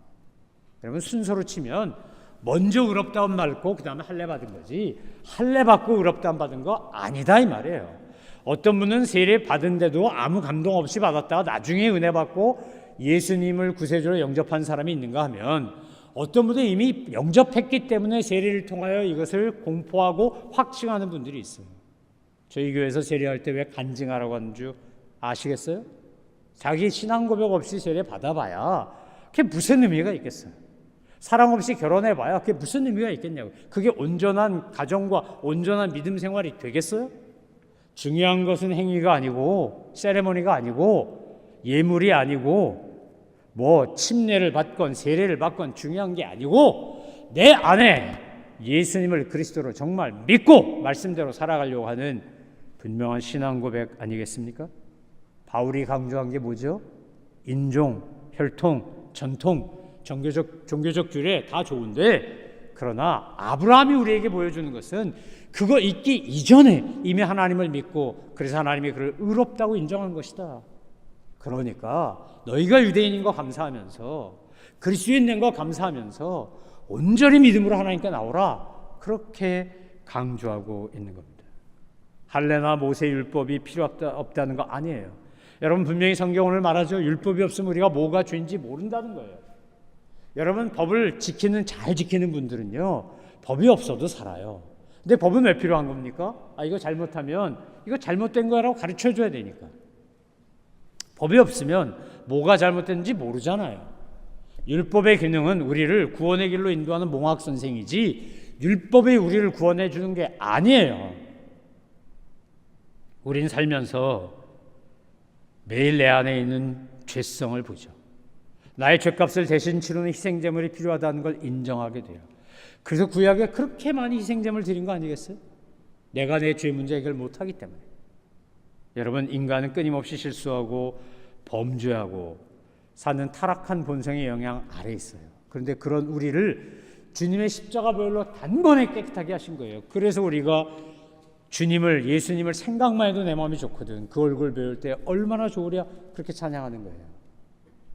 여러분 순서로 치면 먼저 의롭다함 받고 그 다음에 할례 받은 거지 할례 받고 의롭다함 받은 거 아니다 이 말이에요. 어떤 분은 세례 받은데도 아무 감동 없이 받았다가 나중에 은혜 받고 예수님을 구세주로 영접한 사람이 있는가 하면 어떤 분은 이미 영접했기 때문에 세례를 통하여 이것을 공포하고 확증하는 분들이 있어요. 저희 교회에서 세례할 때 왜 간증하라고 하는 줄 아시겠어요? 자기 신앙 고백 없이 세례 받아봐야 그게 무슨 의미가 있겠어요? 사랑 없이 결혼해봐야 그게 무슨 의미가 있겠냐고. 그게 온전한 가정과 온전한 믿음 생활이 되겠어요? 중요한 것은 행위가 아니고 세레머니가 아니고 예물이 아니고 뭐 침례를 받건 세례를 받건 중요한 게 아니고 내 안에 예수님을 그리스도로 정말 믿고 말씀대로 살아가려고 하는 분명한 신앙 고백 아니겠습니까? 바울이 강조한 게 뭐죠? 인종, 혈통, 전통, 종교적 규례 다 좋은데 그러나 아브라함이 우리에게 보여주는 것은 그거 있기 이전에 이미 하나님을 믿고 그래서 하나님이 그를 의롭다고 인정한 것이다. 그러니까 너희가 유대인인 거 감사하면서 그리스도인된 거 감사하면서 온전히 믿음으로 하나님께 나오라 그렇게 강조하고 있는 겁니다. 할례나 모세 율법이 필요 없다는 거 아니에요. 여러분 분명히 성경 오늘 말하죠. 율법이 없으면 우리가 뭐가 죄인지 모른다는 거예요. 여러분 법을 잘 지키는 분들은요 법이 없어도 살아요. 근데 법은 왜 필요한 겁니까? 이거 잘못하면 이거 잘못된 거라고 가르쳐줘야 되니까. 법이 없으면 뭐가 잘못됐는지 모르잖아요. 율법의 기능은 우리를 구원의 길로 인도하는 몽학 선생이지 율법이 우리를 구원해 주는 게 아니에요. 우린 살면서 매일 내 안에 있는 죄성을 보죠. 나의 죄값을 대신 치르는 희생제물이 필요하다는 걸 인정하게 돼요. 그래서 구약에 그렇게 많이 희생제물 드린 거 아니겠어요? 내가 내 죄 문제 해결 못하기 때문에. 여러분 인간은 끊임없이 실수하고 범죄하고 사는 타락한 본성의 영향 아래 있어요. 그런데 그런 우리를 주님의 십자가 보혈로 단번에 깨끗하게 하신 거예요. 그래서 우리가 주님을 예수님을 생각만 해도 내 마음이 좋거든. 그 얼굴 배울 때 얼마나 좋으랴 그렇게 찬양하는 거예요.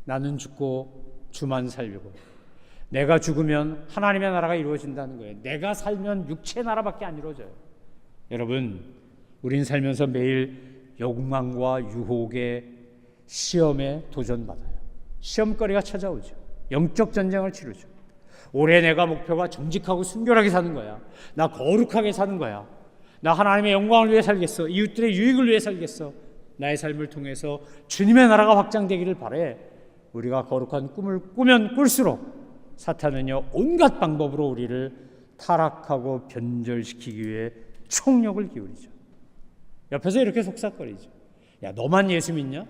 나는 죽고 주만 살고 내가 죽으면 하나님의 나라가 이루어진다는 거예요. 내가 살면 육체의 나라밖에 안 이루어져요. 여러분 우린 살면서 매일 욕망과 유혹에 시험에 도전받아요. 시험거리가 찾아오죠. 영적 전쟁을 치르죠. 올해 내가 목표가 정직하고 순결하게 사는 거야. 나 거룩하게 사는 거야. 나 하나님의 영광을 위해 살겠어. 이웃들의 유익을 위해 살겠어. 나의 삶을 통해서 주님의 나라가 확장되기를 바래. 우리가 거룩한 꿈을 꾸면 꿀수록 사탄은요 온갖 방법으로 우리를 타락하고 변절시키기 위해 총력을 기울이죠. 옆에서 이렇게 속삭거리죠. 야 너만 예수 믿냐?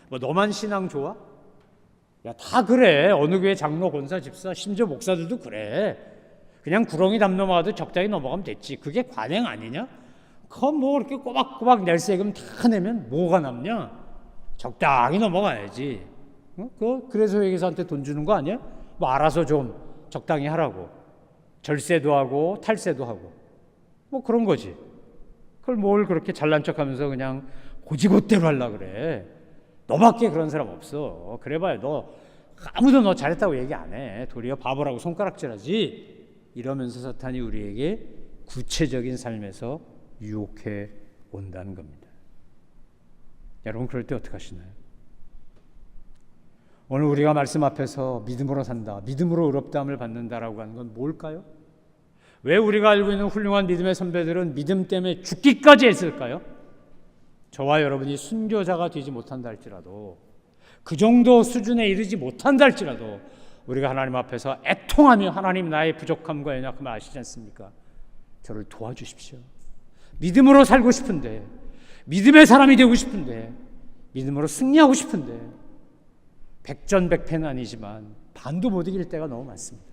뭐 너만 신앙 좋아? 야 다 그래. 어느 교회 장로, 권사, 집사, 심지어 목사들도 그래. 그냥 구렁이 담 넘어가도 적당히 넘어가면 됐지. 그게 관행 아니냐? 그건 뭐 이렇게 꼬박꼬박 낼 세금 다 내면 뭐가 남냐? 적당히 넘어가야지. 그래서 회계사한테 돈 주는 거 아니야? 뭐 알아서 좀 적당히 하라고. 절세도 하고 탈세도 하고 뭐 그런 거지. 그걸 뭘 그렇게 잘난 척하면서 그냥 고지고대로 하려고 그래. 너밖에 그런 사람 없어. 그래봐야 너 아무도 너 잘했다고 얘기 안 해. 도리어 바보라고 손가락질하지. 이러면서 사탄이 우리에게 구체적인 삶에서 유혹해 온다는 겁니다. 여러분 그럴 때 어떻게 하시나요? 오늘 우리가 말씀 앞에서 믿음으로 산다, 믿음으로 의롭다함을 받는다라고 하는 건 뭘까요? 왜 우리가 알고 있는 훌륭한 믿음의 선배들은 믿음 때문에 죽기까지 했을까요? 저와 여러분이 순교자가 되지 못한다 할지라도 그 정도 수준에 이르지 못한다 할지라도 우리가 하나님 앞에서 애통하며 하나님 나의 부족함과 연약함을 아시지 않습니까? 저를 도와주십시오. 믿음으로 살고 싶은데, 믿음의 사람이 되고 싶은데, 믿음으로 승리하고 싶은데 백전백패는 아니지만 반도 못 이길 때가 너무 많습니다.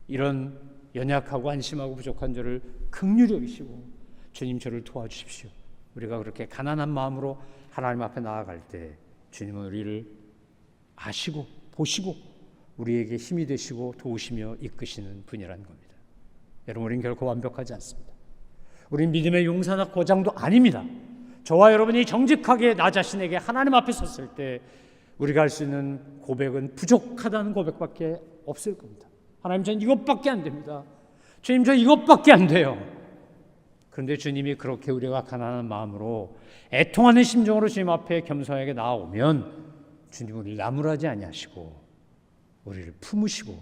이런 연약하고 안심하고 부족한 저를 긍휼히 여기시고 주님 저를 도와주십시오. 우리가 그렇게 가난한 마음으로 하나님 앞에 나아갈 때 주님은 우리를 아시고 보시고 우리에게 힘이 되시고 도우시며 이끄시는 분이라는 겁니다. 여러분, 우리는 결코 완벽하지 않습니다. 우린 믿음의 용사나 고장도 아닙니다. 저와 여러분이 정직하게 나 자신에게 하나님 앞에 섰을 때 우리가 할 수 있는 고백은 부족하다는 고백밖에 없을 겁니다. 하나님, 전 이것밖에 안 됩니다. 주님, 저 이것밖에 안 돼요. 그런데 주님이 그렇게 우리가 가난한 마음으로 애통하는 심정으로 주님 앞에 겸손하게 나아오면 주님은 우리를 나무라지 아니하시고 우리를 품으시고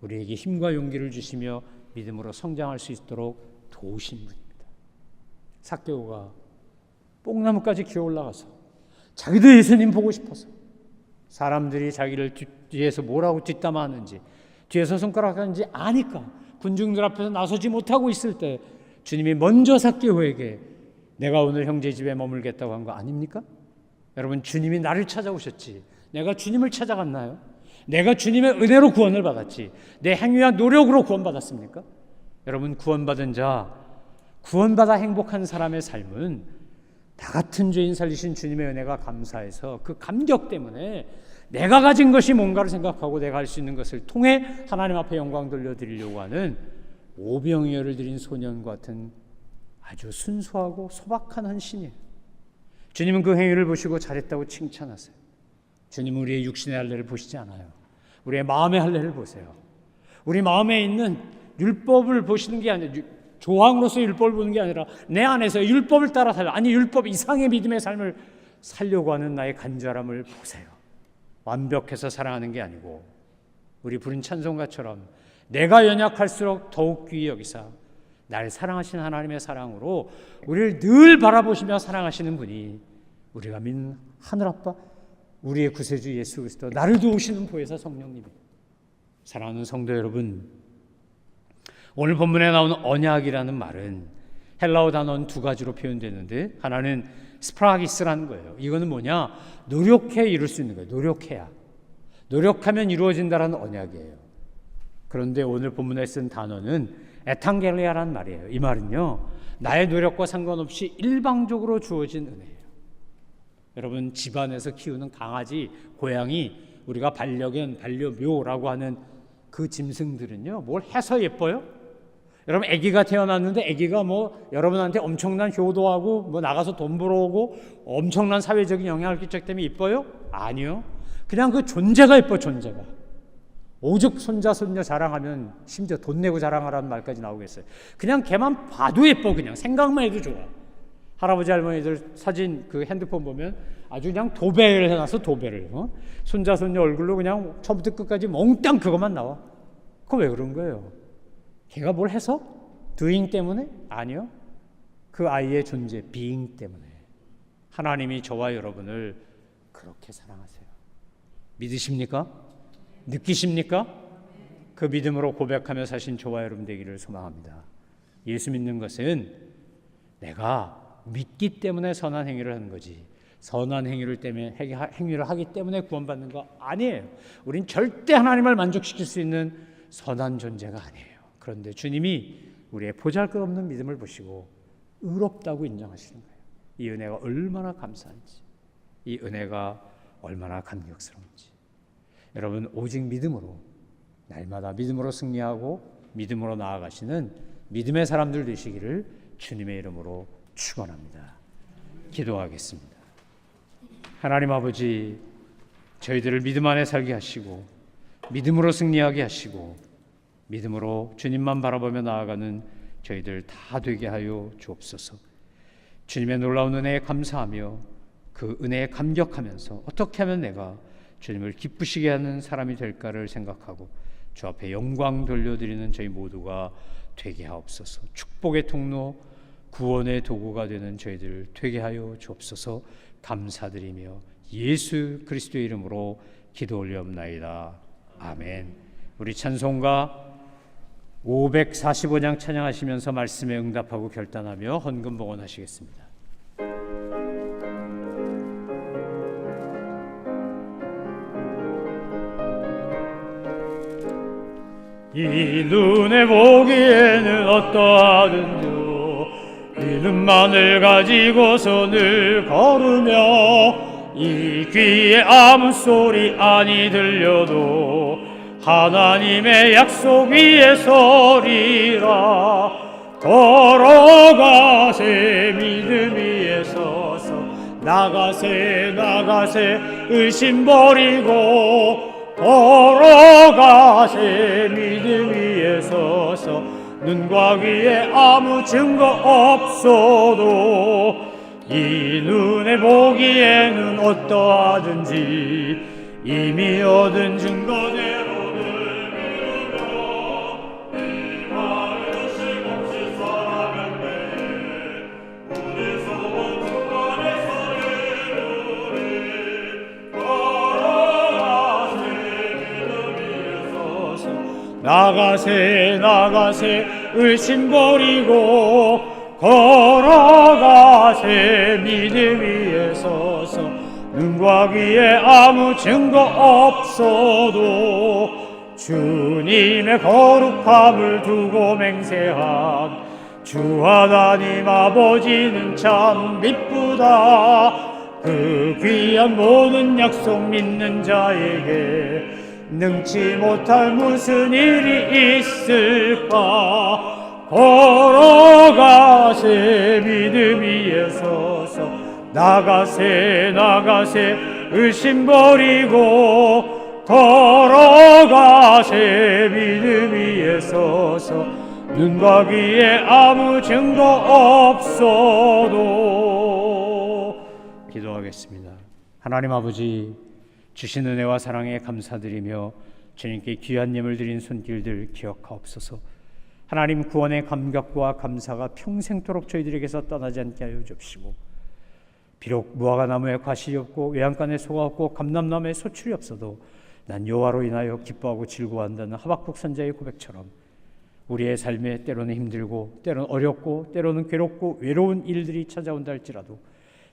우리에게 힘과 용기를 주시며 믿음으로 성장할 수 있도록 도우신 분입니다. 삭개오가 뽕나무까지 기어 올라가서 자기도 예수님 보고 싶어서 사람들이 자기를 뒤에서 뭐라고 뒷담화하는지 뒤에서 손가락하는지 아니까 군중들 앞에서 나서지 못하고 있을 때 주님이 먼저 삭개오에게 내가 오늘 형제 집에 머물겠다고 한 거 아닙니까? 여러분, 주님이 나를 찾아오셨지 내가 주님을 찾아갔나요? 내가 주님의 은혜로 구원을 받았지 내 행위와 노력으로 구원받았습니까? 여러분, 구원받은 자, 구원받아 행복한 사람의 삶은 나 같은 죄인 살리신 주님의 은혜가 감사해서 그 감격 때문에 내가 가진 것이 뭔가를 생각하고 내가 할 수 있는 것을 통해 하나님 앞에 영광 돌려드리려고 하는 오병이어를 드린 소년 같은 아주 순수하고 소박한 헌신이에요. 주님은 그 행위를 보시고 잘했다고 칭찬하세요. 주님은 우리의 육신의 할례를 보시지 않아요. 우리의 마음의 할례를 보세요. 우리 마음에 있는 율법을 보시는 게 아니라 조항으로서 율법을 보는 게 아니라 내 안에서 율법을 따라 살려 아니 율법 이상의 믿음의 삶을 살려고 하는 나의 간절함을 보세요. 완벽해서 사랑하는 게 아니고 우리 부른 찬송가처럼 내가 연약할수록 더욱 귀히 여기사 날 사랑하신 하나님의 사랑으로 우리를 늘 바라보시며 사랑하시는 분이 우리가 믿는 하늘아빠 우리의 구세주 예수 그리스도 나를 도우시는 보혜사 성령님이. 사랑하는 성도 여러분, 오늘 본문에 나오는 언약이라는 말은 헬라어 단어는 두 가지로 표현되는데 하나는 스프라기스라는 거예요. 이거는 뭐냐? 노력해 이룰 수 있는 거예요. 노력해야. 노력하면 이루어진다라는 언약이에요. 그런데 오늘 본문에 쓴 단어는 에탄겔리아라는 말이에요. 이 말은요, 나의 노력과 상관없이 일방적으로 주어진 은혜예요. 여러분, 집안에서 키우는 강아지, 고양이, 우리가 반려견, 반려묘라고 하는 그 짐승들은요, 뭘 해서 예뻐요? 여러분, 아기가 태어났는데 아기가 뭐 여러분한테 엄청난 효도하고 뭐 나가서 돈 벌어오고 엄청난 사회적인 영향을 끼쳤기 때문에 예뻐요? 아니요. 그냥 그 존재가 예뻐, 존재가. 오죽 손자 손녀 자랑하면 심지어 돈 내고 자랑하라는 말까지 나오겠어요. 그냥 걔만 봐도 예뻐. 그냥 생각만 해도 좋아. 할아버지 할머니들 사진 그 핸드폰 보면 아주 그냥 도배를 해놔서 도배를 손자 손녀 얼굴로 그냥 처음부터 끝까지 몽땅 그것만 나와. 그거 왜 그런 거예요? 걔가 뭘 해서? doing 때문에? 아니요. 그 아이의 존재, being 때문에. 하나님이 저와 여러분을 그렇게 사랑하세요. 믿으십니까? 느끼십니까? 그 믿음으로 고백하며 사신 저와 여러분 되기를 소망합니다. 예수 믿는 것은 내가 믿기 때문에 선한 행위를 하는 거지 선한 행위를 하기 때문에 구원받는 거 아니에요. 우린 절대 하나님을 만족시킬 수 있는 선한 존재가 아니에요. 그런데 주님이 우리의 보잘것없는 믿음을 보시고 의롭다고 인정하시는 거예요. 이 은혜가 얼마나 감사한지, 이 은혜가 얼마나 감격스러운지. 여러분, 오직 믿음으로 날마다 믿음으로 승리하고 믿음으로 나아가시는 믿음의 사람들 되시기를 주님의 이름으로 축원합니다. 기도하겠습니다. 하나님 아버지, 저희들을 믿음 안에 살게 하시고 믿음으로 승리하게 하시고 믿음으로 주님만 바라보며 나아가는 저희들 다 되게 하여 주옵소서. 주님의 놀라운 은혜에 감사하며 그 은혜에 감격하면서 어떻게 하면 내가 주님을 기쁘시게 하는 사람이 될까를 생각하고 주 앞에 영광 돌려드리는 저희 모두가 되게 하옵소서. 축복의 통로, 구원의 도구가 되는 저희들 되게 하여 주옵소서. 감사드리며 예수 그리스도의 이름으로 기도 올리옵나이다. 아멘. 우리 찬송가 545장 찬양하시면서 말씀에 응답하고 결단하며 헌금 봉헌하시겠습니다. 이 눈에 보기에는 어떠하든지 이름만을 가지고서 늘 걸으며 이 귀에 아무 소리 아니 들려도 하나님의 약속 위에 서리라. 걸어가세 믿음 위에 서서 나가세 나가세 의심 버리고 걸어가세 믿음 위에 서서 눈과 귀에 아무 증거 없어도 이 눈에 보기에는 어떠하든지 이미 얻은 증거대로 늘 믿으며 이 말을 쉼없이 살아가네. 오늘서 원중간에서 예루리 걸어가세 믿음 위에 서서 나가세 나가세 의심 버리고 걸어가세 믿음 위에 서서 눈과 귀에 아무 증거 없어도 주님의 거룩함을 두고 맹세한 주 하나님 아버지는 참 미쁘다. 그 귀한 모든 약속 믿는 자에게 능치 못할 무슨 일이 있을까. 걸어가세 믿음 위에 서서 나가세 나가세 의심 버리고 걸어가세 믿음 위에 서서 눈과 귀에 아무 증거 없어도. 기도하겠습니다. 하나님 아버지, 주신 은혜와 사랑에 감사드리며 주님께 귀한 예물 드린 손길들 기억하옵소서. 하나님, 구원의 감격과 감사가 평생토록 저희들에게서 떠나지 않게 하여 주옵시고, 비록 무화과나무에 과실이 없고 외양간에 소가 없고 감람나무에 소출이 없어도 난 여호와로 인하여 기뻐하고 즐거워한다는 하박국 선자의 고백처럼 우리의 삶에 때로는 힘들고 때로는 어렵고 때로는 괴롭고 외로운 일들이 찾아온다 할지라도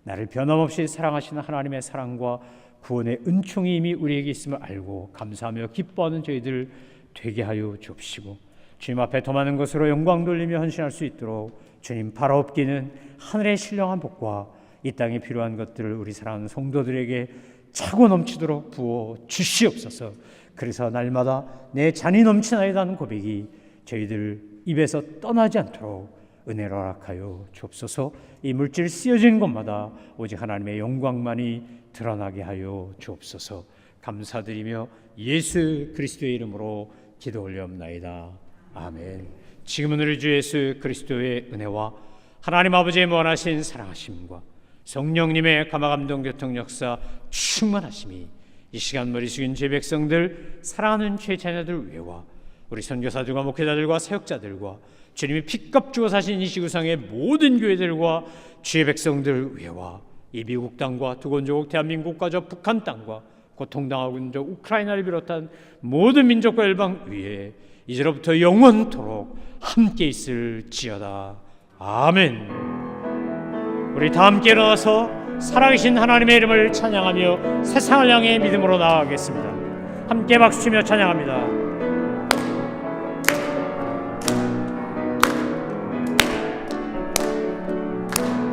나를 변함없이 사랑하시는 하나님의 사랑과 구원의 은총이 이미 우리에게 있음을 알고 감사하며 기뻐하는 저희들 되게 하여 주옵시고, 주님 앞에 더 많은 것으로 영광 돌리며 헌신할 수 있도록 주님 바라옵기는 하늘의 신령한 복과 이 땅에 필요한 것들을 우리 사랑하는 성도들에게 차고 넘치도록 부어 주시옵소서. 그래서 날마다 내 잔이 넘치나이다는 고백이 저희들 입에서 떠나지 않도록 은혜로 허락하여 주옵소서. 이 물질 쓰여지는 곳마다 오직 하나님의 영광만이 드러나게 하여 주옵소서. 감사드리며 예수 그리스도의 이름으로 기도 올려옵나이다. 아멘. 지금은 우리 주 예수 그리스도의 은혜와 하나님 아버지의 무한하신 사랑하심과 성령님의 감화감동 교통 역사 충만하심이 이 시간 머리 숙인 제 백성들, 사랑하는 죄 자녀들 외와 우리 선교사들과 목회자들과 사역자들과 주님이 피값 주어 사신 이 지구상의 모든 교회들과 주의 백성들 외와 이 미국 땅과 두건조국 대한민국과 저 북한 땅과 고통당하고 있는 저 우크라이나를 비롯한 모든 민족과 열방 위에 이제로부터 영원토록 함께 있을지어다. 아멘. 우리 다 함께 일어나서 살아계신 하나님의 이름을 찬양하며 세상을 향해 믿음으로 나아가겠습니다. 함께 박수치며 찬양합니다.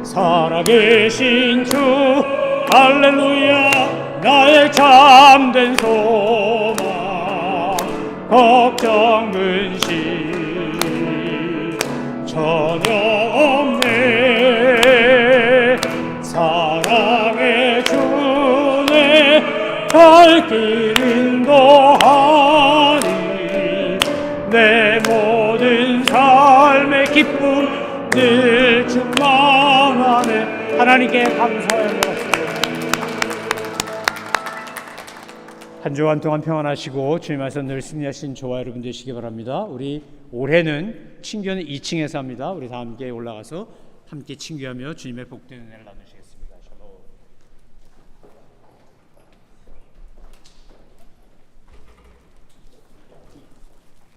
살아계신 주 할렐루야, 나의 참된 소망, 걱정 근심 전혀 없네. 사랑의 주내 갈 길 인도하니 내 모든 삶의 기쁨 늘 충만하네. 하나님께 감사하며 한 주간 동안 평안하시고 주님 안에서 늘 승리하신 저와 여러분 되시기 바랍니다. 우리 올해는 친교는 2층에서 합니다. 우리 다 함께 올라가서 함께 친교하며 주님의 복된 은혜를 나누시겠습니다.